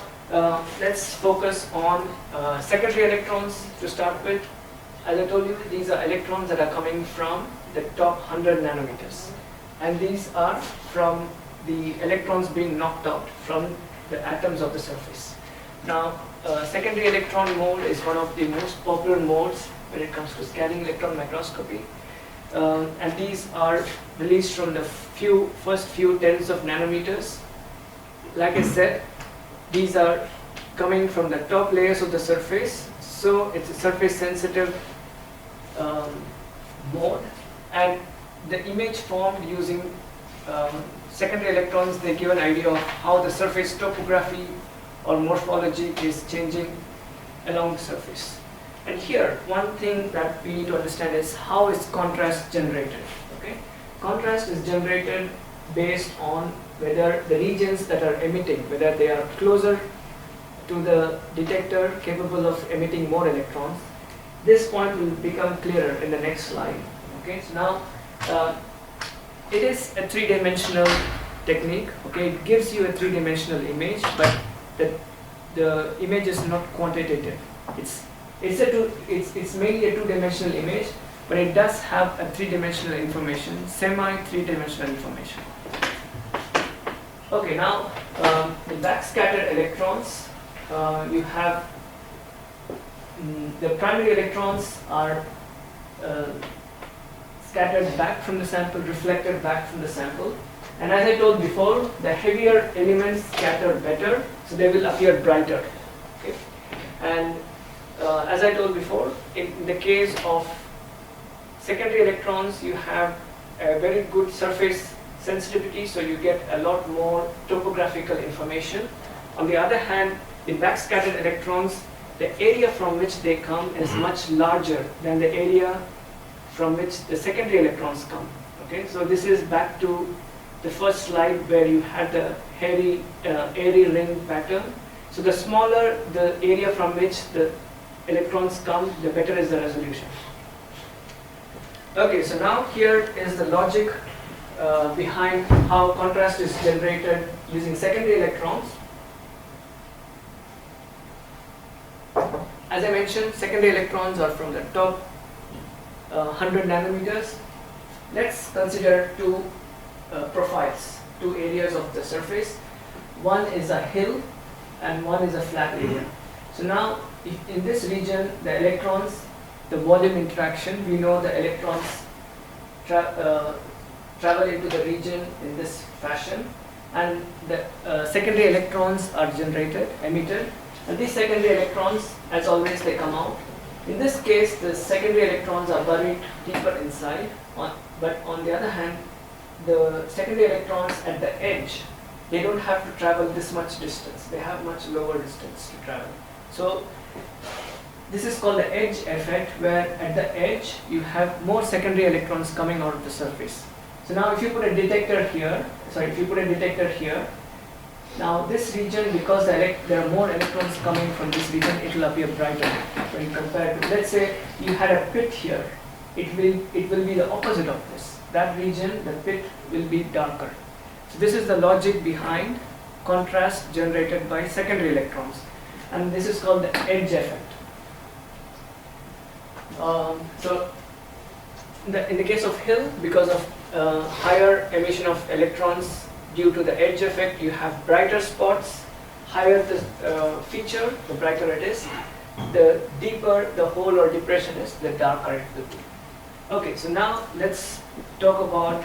let's focus on secondary electrons to start with. As I told you, these are electrons that are coming from the top 100 nanometers, and these are from the electrons being knocked out from the atoms of the surface. Now, secondary electron mode is one of the most popular modes when it comes to scanning electron microscopy, and these are released from the first few tens of nanometers. Like I said, these are coming from the top layers of the surface, so it's a surface sensitive mode, and the image formed using secondary electrons, they give an idea of how the surface topography or morphology is changing along the surface. And here, one thing that we need to understand is how is contrast generated. Okay, contrast is generated based on whether the regions that are emitting, whether they are closer to the detector capable of emitting more electrons. This point will become clearer in the next slide. Okay, so now it is a three-dimensional technique. Okay, it gives you a three-dimensional image, but the image is not quantitative. It's mainly a two-dimensional image, but it does have a three-dimensional information, semi-three-dimensional information. Okay, now the backscattered electrons, you have the primary electrons are scattered back from the sample, reflected back from the sample. And as I told before, the heavier elements scatter better, so they will appear brighter. Okay? And as I told before, in the case of secondary electrons, you have a very good surface sensitivity, so you get a lot more topographical information. On the other hand, the backscattered electrons, the area from which they come is much larger than the area from which the secondary electrons come. Okay, so this is back to the first slide where you had the airy ring pattern. So the smaller the area from which the electrons come, the better is the resolution. Okay, so now here is the logic behind how contrast is generated using secondary electrons. As I mentioned, secondary electrons are from the top 100 nanometers. Let's consider two profiles, two areas of the surface. One is a hill and one is a flat area. So now, if in this region, the electrons, the volume interaction, we know the electrons travel into the region in this fashion, and the secondary electrons are generated, emitted, and these secondary electrons, as always, they come out. In this case, the secondary electrons are buried deeper inside, but on the other hand, the secondary electrons at the edge, they don't have to travel this much distance. They have much lower distance to travel. So this is called the edge effect, where at the edge you have more secondary electrons coming out of the surface. So now if you put a detector here, now this region, because there are more electrons coming from this region, it will appear brighter when compared to, let's say you had a pit here, it will be the opposite of this. That region, the pit, will be darker. So this is the logic behind contrast generated by secondary electrons, and this is called the edge effect. So in the case of Hill, because of higher emission of electrons due to the edge effect, you have brighter spots. Higher the feature, the brighter it is. The deeper the hole or depression is, the darker it will be. Okay, so now let's talk about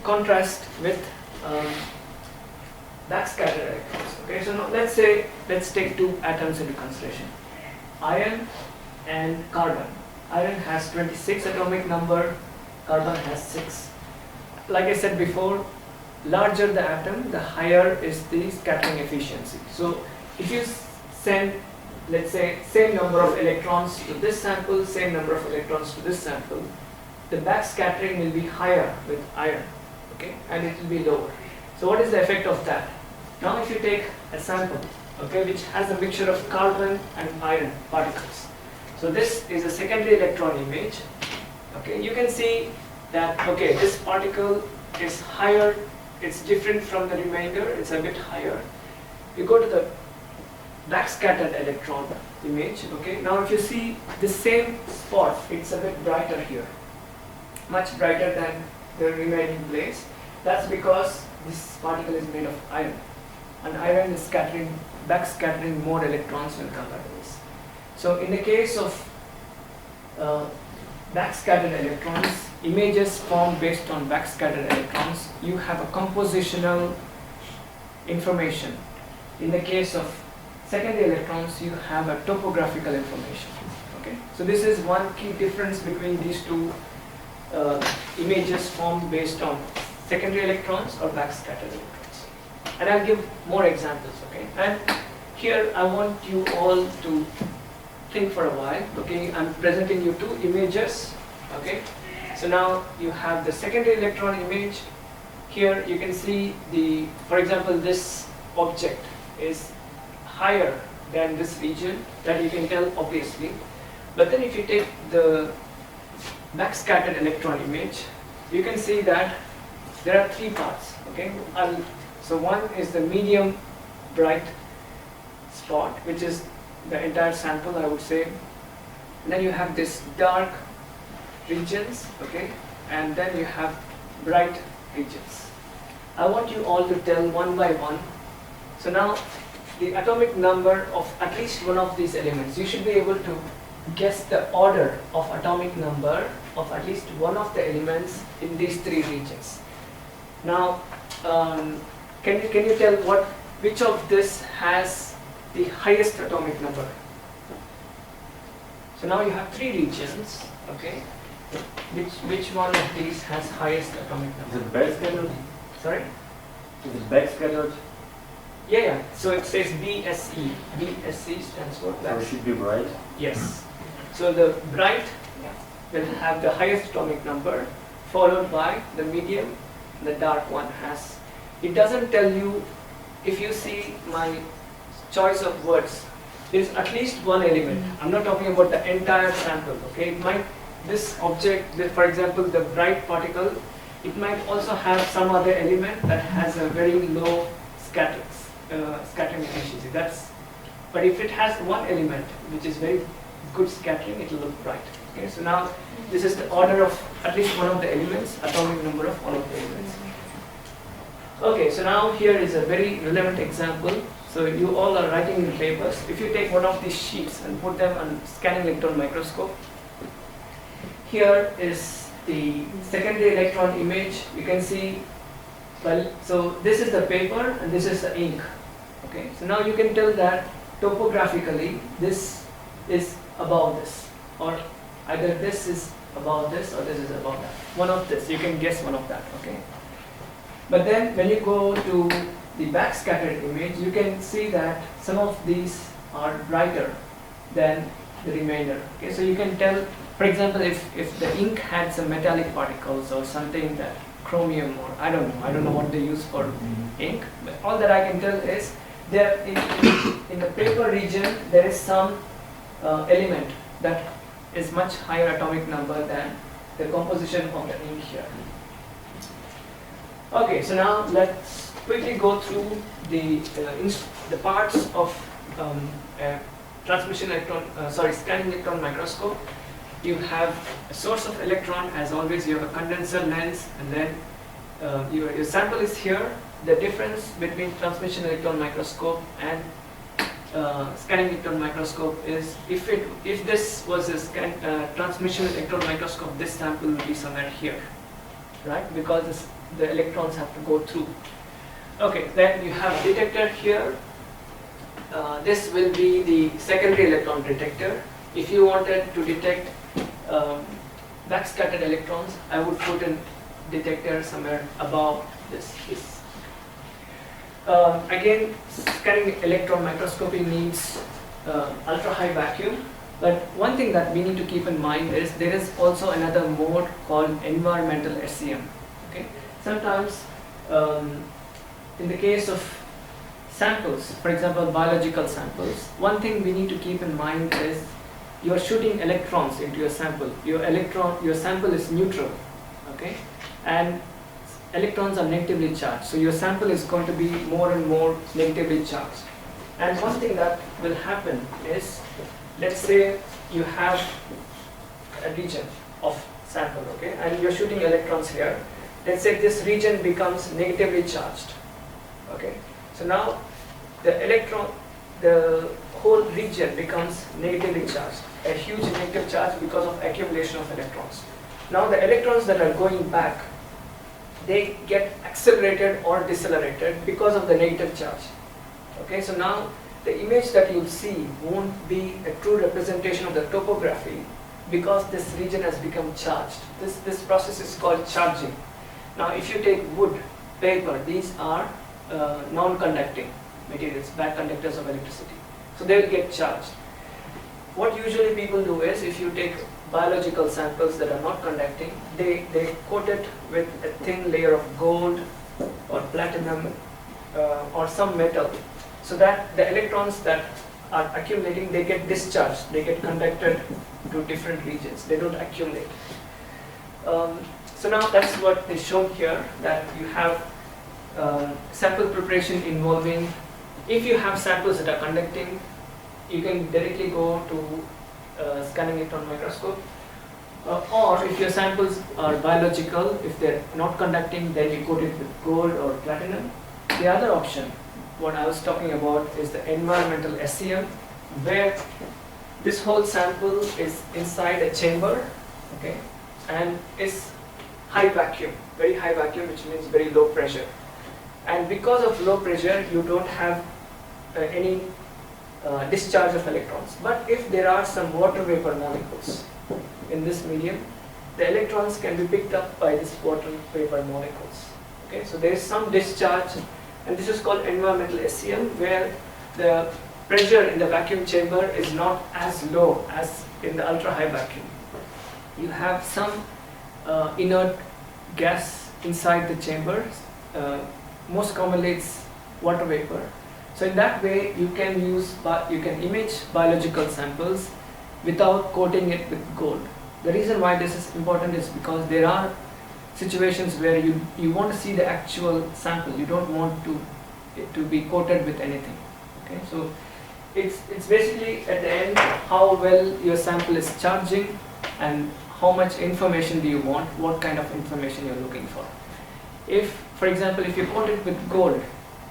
contrast with backscattered electrons. Okay, so now let's take two atoms into consideration, iron and carbon. Iron has 26 atomic number, carbon has 6. Like I said before, larger the atom, the higher is the scattering efficiency. So if you send, let's say, same number of electrons to this sample, same number of electrons to this sample, the backscattering will be higher with iron, okay, and it will be lower. So what is the effect of that? Now if you take a sample, okay, which has a mixture of carbon and iron particles. So this is a secondary electron image. Okay, you can see that, okay, this particle is higher, it's different from the remainder, it's a bit higher. You go to the backscattered electron image. Okay, now if you see the same spot, it's a bit brighter here, much brighter than the remaining place. That's because this particle is made of iron, and iron is backscattering more electrons when compared to this. So in the case of backscattered electrons, images formed based on backscattered electrons, you have a compositional information. In the case of secondary electrons, you have a topographical information. Okay, so this is one key difference between these two images formed based on secondary electrons or backscattered electrons. And I'll give more examples. Okay, and here I want you all to think for a while. Okay, I'm presenting you two images. Okay, so now you have the secondary electron image. Here you can see for example, this object is higher than this region, that you can tell obviously. But then if you take the backscattered electron image, you can see that there are three parts. Okay, so one is the medium bright spot, which is the entire sample, I would say. And then you have this dark regions, okay, and then you have bright regions. I want you all to tell one by one. So now the atomic number of at least one of these elements, you should be able to guess the order of atomic number of at least one of the elements in these three regions. Now can you tell which of this has the highest atomic number? So now you have three regions, okay. Which one of these has highest atomic number? Is it backscattered? Sorry? Is it backscattered? Yeah. So it says BSE. BSE stands for So back. it should be bright. Yes. So the bright will have the highest atomic number, followed by the medium. The dark one has. It doesn't tell you. If you see my choice of words, there is at least one element. I'm not talking about the entire sample. Okay, it might, this object, for example, the bright particle, it might also have some other element that has a very low scattering efficiency. But if it has one element which is very good scattering, it will look bright. Okay, so now this is the order of at least one of the elements, atomic number of one of the elements. Okay, so now here is a very relevant example. So you all are writing in papers. If you take one of these sheets and put them on scanning electron microscope, here is the secondary electron image. You can see, well, so this is the paper and this is the ink. Okay, so now you can tell that topographically this is above this, or either this is above this or this is above that. One of this, you can guess one of that. Okay. But then when you go to the backscattered image, you can see that some of these are brighter than the remainder. Okay, so you can tell, for example, if the ink had some metallic particles or something, that chromium, or I don't know what they use for ink, but all that I can tell is there in the paper region there is some element that is much higher atomic number than the composition of the ink here. Okay, so now let's quickly go through the parts of scanning electron microscope. You have a source of electron, as always. You have a condenser lens, and then your sample is here. The difference between transmission electron microscope and scanning electron microscope is if this was a transmission electron microscope, this sample will be somewhere here, right? Because the electrons have to go through. Okay, then you have detector here. This will be the secondary electron detector. If you wanted to detect backscattered electrons, I would put a detector somewhere above this. Again, scanning electron microscopy needs ultra high vacuum. But one thing that we need to keep in mind is there is also another mode called environmental SEM. Okay, sometimes in the case of samples, for example, biological samples, one thing we need to keep in mind is you are shooting electrons into your sample. Your sample is neutral, okay, and electrons are negatively charged. So your sample is going to be more and more negatively charged. And one thing that will happen is, let's say you have a region of sample, okay, and you're shooting electrons here. Let's say this region becomes negatively charged, okay. So now the whole region becomes negatively charged, a huge negative charge because of accumulation of electrons. Now the electrons that are going back, they get accelerated or decelerated because of the negative charge. Okay, so now the image that you'll see won't be a true representation of the topography because this region has become charged. This process is called charging. Now if you take wood, paper, these are non-conducting materials, bad conductors of electricity. So they will get charged. What usually people do is, if you take biological samples that are not conducting, they coat it with a thin layer of gold or platinum or some metal, so that the electrons that are accumulating, they get discharged, they get conducted to different regions, they don't accumulate. So now that's what is shown here, that you have sample preparation involving, if you have samples that are conducting, you can directly go to scanning electron microscope, or if your samples are biological, if they're not conducting, then you coat it with gold or platinum. The other option, what I was talking about, is the environmental SEM, where this whole sample is inside a chamber, okay, and is high vacuum, very high vacuum, which means very low pressure. And because of low pressure, you don't have any discharge of electrons. But if there are some water vapor molecules in this medium, the electrons can be picked up by this water vapor molecules. Okay, so there is some discharge, and this is called environmental SEM, where the pressure in the vacuum chamber is not as low as in the ultra high vacuum. You have some inert gas inside the chamber. Most commonly it's water vapor. So in that way you can image biological samples without coating it with gold. The reason why this is important is because there are situations where you want to see the actual sample. You don't want it to be coated with anything. Okay, so it's basically at the end how well your sample is charging and how much information do you want, what kind of information you're looking for. If, for example, if you coat it with gold,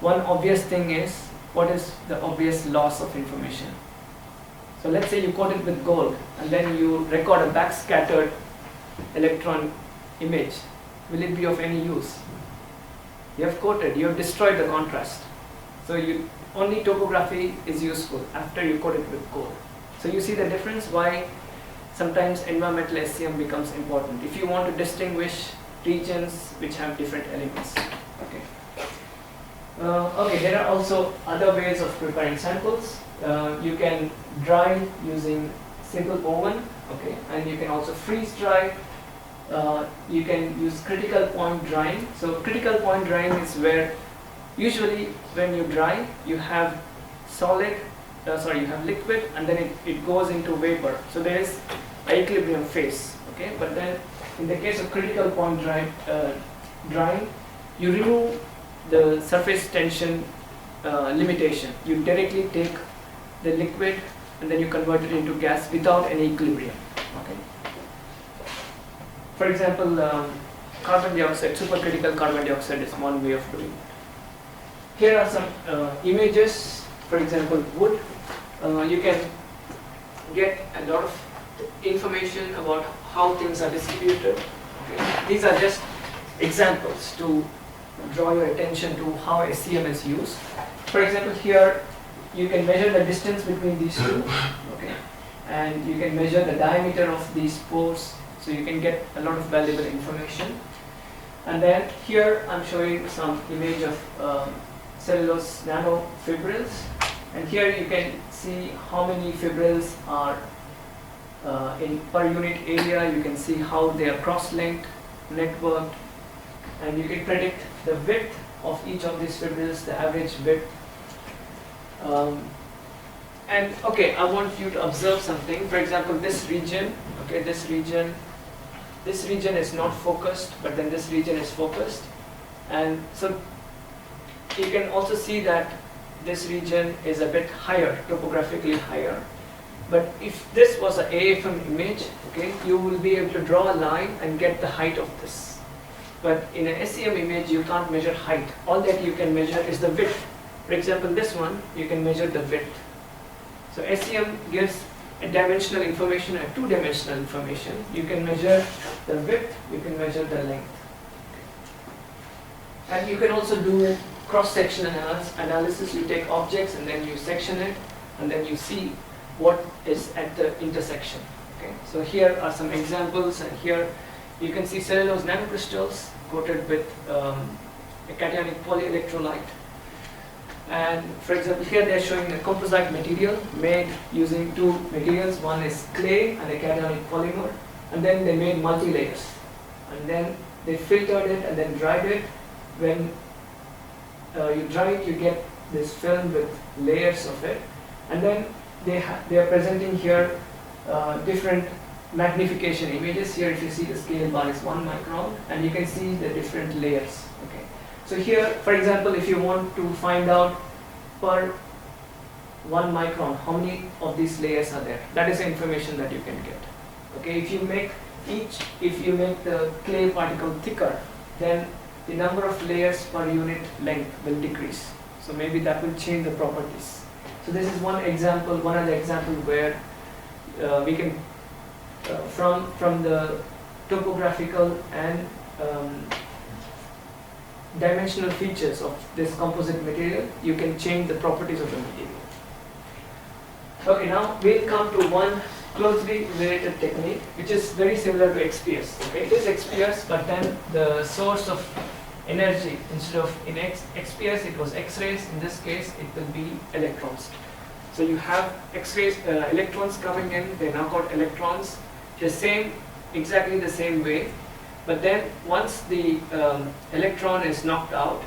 one obvious thing is, what is the obvious loss of information? So let's say you coat it with gold and then you record a backscattered electron image. Will it be of any use? You have coated, you have destroyed the contrast. So only topography is useful after you coat it with gold. So you see the difference why sometimes environmental SEM becomes important if you want to distinguish regions which have different elements. Okay. Okay, there are also other ways of preparing samples. You can dry using simple oven, okay, and you can also freeze dry. You can use critical point drying. So critical point drying is where usually when you dry, you have you have liquid, and then it goes into vapor. So there is an equilibrium phase, okay. But then in the case of critical point drying, you remove the surface tension limitation. You directly take the liquid and then you convert it into gas without any equilibrium. Okay. For example, carbon dioxide, supercritical carbon dioxide is one way of doing it. Here are some images. For example, wood. You can get a lot of information about how things are distributed. Okay. These are just examples to draw your attention to how SEM is used. For example, here you can measure the distance between these two, okay, and you can measure the diameter of these pores, so you can get a lot of valuable information. And then here I'm showing some image of cellulose nanofibrils, and here you can see how many fibrils are in per unit area. You can see how they are cross-linked, networked, and you can predict the width of each of these fibrils, the average width. And okay, I want you to observe something. For example, this region, okay, this region is not focused, but then this region is focused, and so you can also see that this region is a bit higher, topographically higher. But if this was an AFM image, okay, you will be able to draw a line and get the height of this. But in an SEM image, you can't measure height. All that you can measure is the width. For example, this one, you can measure the width. So SEM gives a dimensional information and two-dimensional information. You can measure the width, you can measure the length. And you can also do cross-sectional analysis. You take objects and then you section it, and then you see what is at the intersection. Okay. So here are some examples, and here you can see cellulose nanocrystals coated with a cationic polyelectrolyte. And for example, here they are showing a composite material made using two materials. One is clay and a cationic polymer, and then they made multi-layers. And then they filtered it and then dried it. When you dry it, you get this film with layers of it. And then they are presenting here different magnification images. Here if you see, the scale bar is 1 micron, and you can see the different layers. Okay. So here, for example, if you want to find out per 1 micron how many of these layers are there, that is the information that you can get. Okay. If you make the clay particle thicker, then the number of layers per unit length will decrease. So maybe that will change the properties. So this is one example, one other example where we can from the topographical and dimensional features of this composite material, you can change the properties of the material. Okay, now we'll come to one closely related technique, which is very similar to XPS. Okay, it is XPS, but then the source of energy, instead of in XPS it was X-rays, in this case it will be electrons. So you have X-rays, electrons coming in, they knock out electrons, exactly the same way. But then once the electron is knocked out,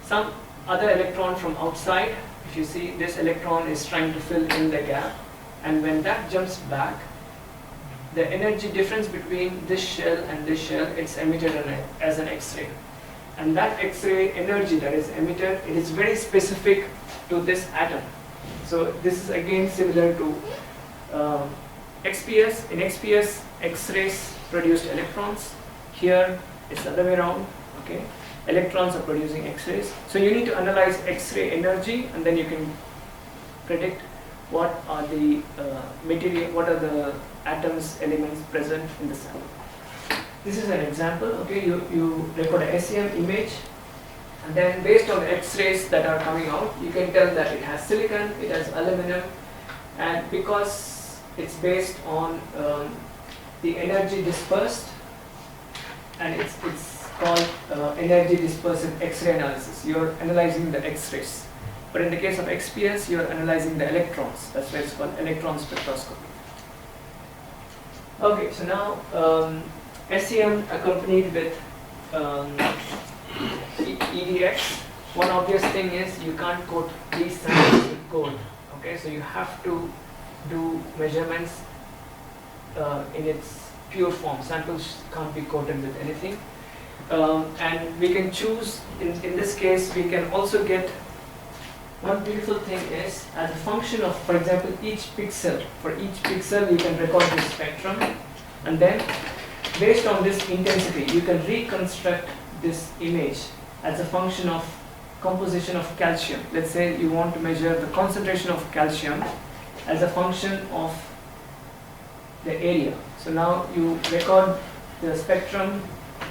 some other electron from outside, if you see, this electron is trying to fill in the gap, and when that jumps back, the energy difference between this shell and this shell, it's emitted as an X-ray. And that X-ray energy that is emitted, it is very specific to this atom. So this is again similar to XPS. In XPS, X-rays produced electrons. Here it's the other way around. Okay, electrons are producing X-rays. So you need to analyze X-ray energy, and then you can predict what are the what are the atoms, elements present in the sample. This is an example. Okay, you record a SEM image, and then based on the X-rays that are coming out, you can tell that it has silicon, it has aluminum, and because it's based on the energy dispersed, and it's called energy dispersive X-ray analysis. You're analyzing the X-rays. But in the case of XPS, you're analyzing the electrons. That's why it's called electron spectroscopy. Okay, so now SEM accompanied with EDX. One obvious thing is you can't coat these samples with gold. Okay, so you have to do measurements in its pure form. Samples can't be coated with anything. And we can choose, in this case, we can also get, one beautiful thing is, as a function of, for example, each pixel, for each pixel you can record the spectrum, and then based on this intensity, you can reconstruct this image as a function of composition of calcium. Let's say you want to measure the concentration of calcium as a function of the area. So now you record the spectrum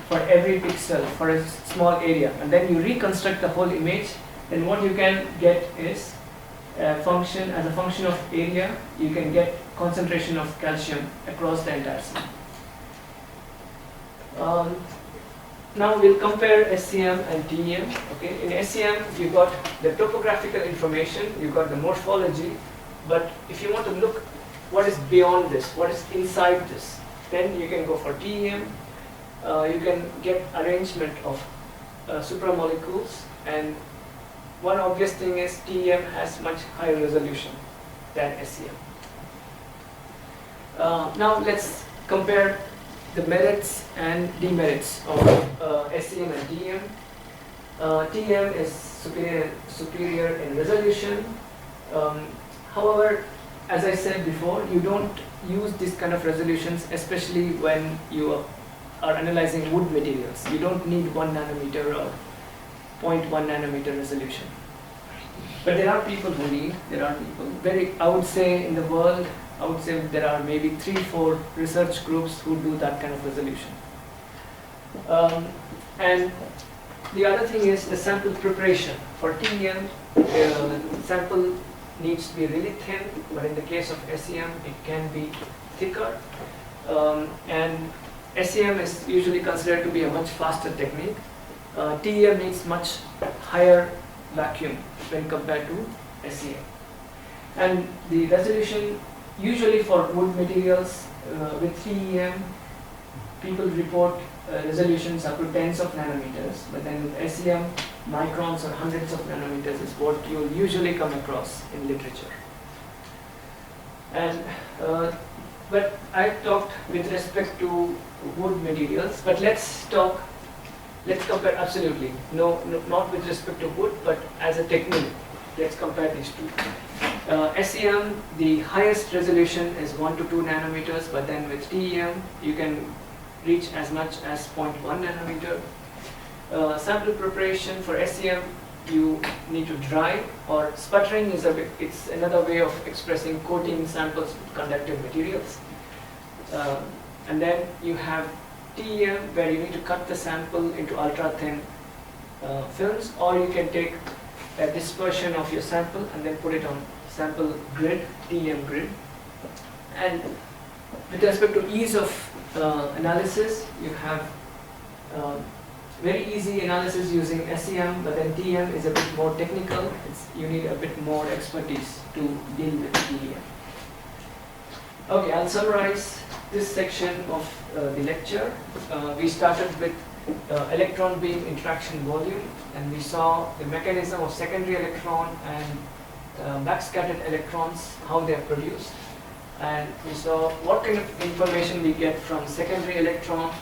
for every pixel for a small area, and then you reconstruct the whole image. Then what you can get is a function, as a function of area, you can get concentration of calcium across the entire scene. Now we'll compare SEM and TEM. Okay, in SEM you got the topographical information, you got the morphology, but if you want to look what is beyond this, what is inside this, then you can go for TEM. You can get arrangement of supramolecules, and one obvious thing is TEM has much higher resolution than SEM. Now let's compare the merits and demerits of SEM and TEM. TEM is superior in resolution. However, as I said before, you don't use this kind of resolutions, especially when you are analyzing wood materials. You don't need 1 nanometer or 0.1 nanometer resolution. But there are people who need, I would say in the world, I would say there are maybe 3-4 research groups who do that kind of resolution. And the other thing is the sample preparation. For TEM, sample needs to be really thin, but in the case of SEM, it can be thicker. And SEM is usually considered to be a much faster technique. TEM needs much higher vacuum when compared to SEM. And the resolution, usually for wood materials with TEM, people report resolutions up to tens of nanometers, but then with SEM, microns or hundreds of nanometers is what you'll usually come across in literature. And but I talked with respect to wood materials, but let's compare absolutely. No, not with respect to wood, but as a technique. Let's compare these two. SEM, the highest resolution is 1 to 2 nanometers, but then with TEM, you can reach as much as 0.1 nanometer. Sample preparation for SEM, you need to dry, or sputtering is it's another way of expressing coating samples with conductive materials. And then you have TEM, where you need to cut the sample into ultra thin films, or you can take a dispersion of your sample and then put it on sample grid, TEM grid. And with respect to ease of analysis, you have very easy analysis using SEM, but then TEM is a bit more technical. You need a bit more expertise to deal with TEM. Okay, I'll summarize this section of the lecture. We started with electron beam interaction volume, and we saw the mechanism of secondary electron and backscattered electrons, how they are produced. And we saw what kind of information we get from secondary electron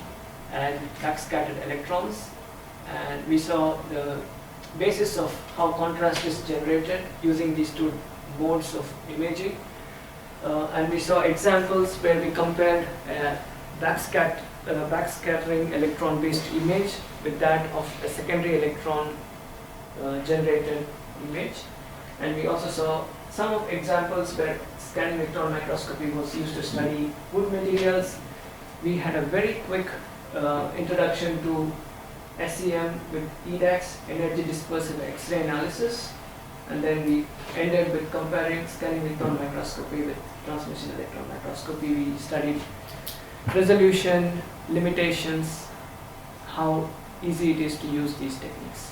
and backscattered electrons. And we saw the basis of how contrast is generated using these two modes of imaging. And we saw examples where we compared backscattering electron-based image with that of a secondary electron generated image. And we also saw some of examples where scanning electron microscopy was used to study wood materials. We had a very quick introduction to SEM with EDX, energy dispersive X-ray analysis, and then we ended with comparing scanning electron microscopy with transmission electron microscopy. We studied resolution, limitations, how easy it is to use these techniques.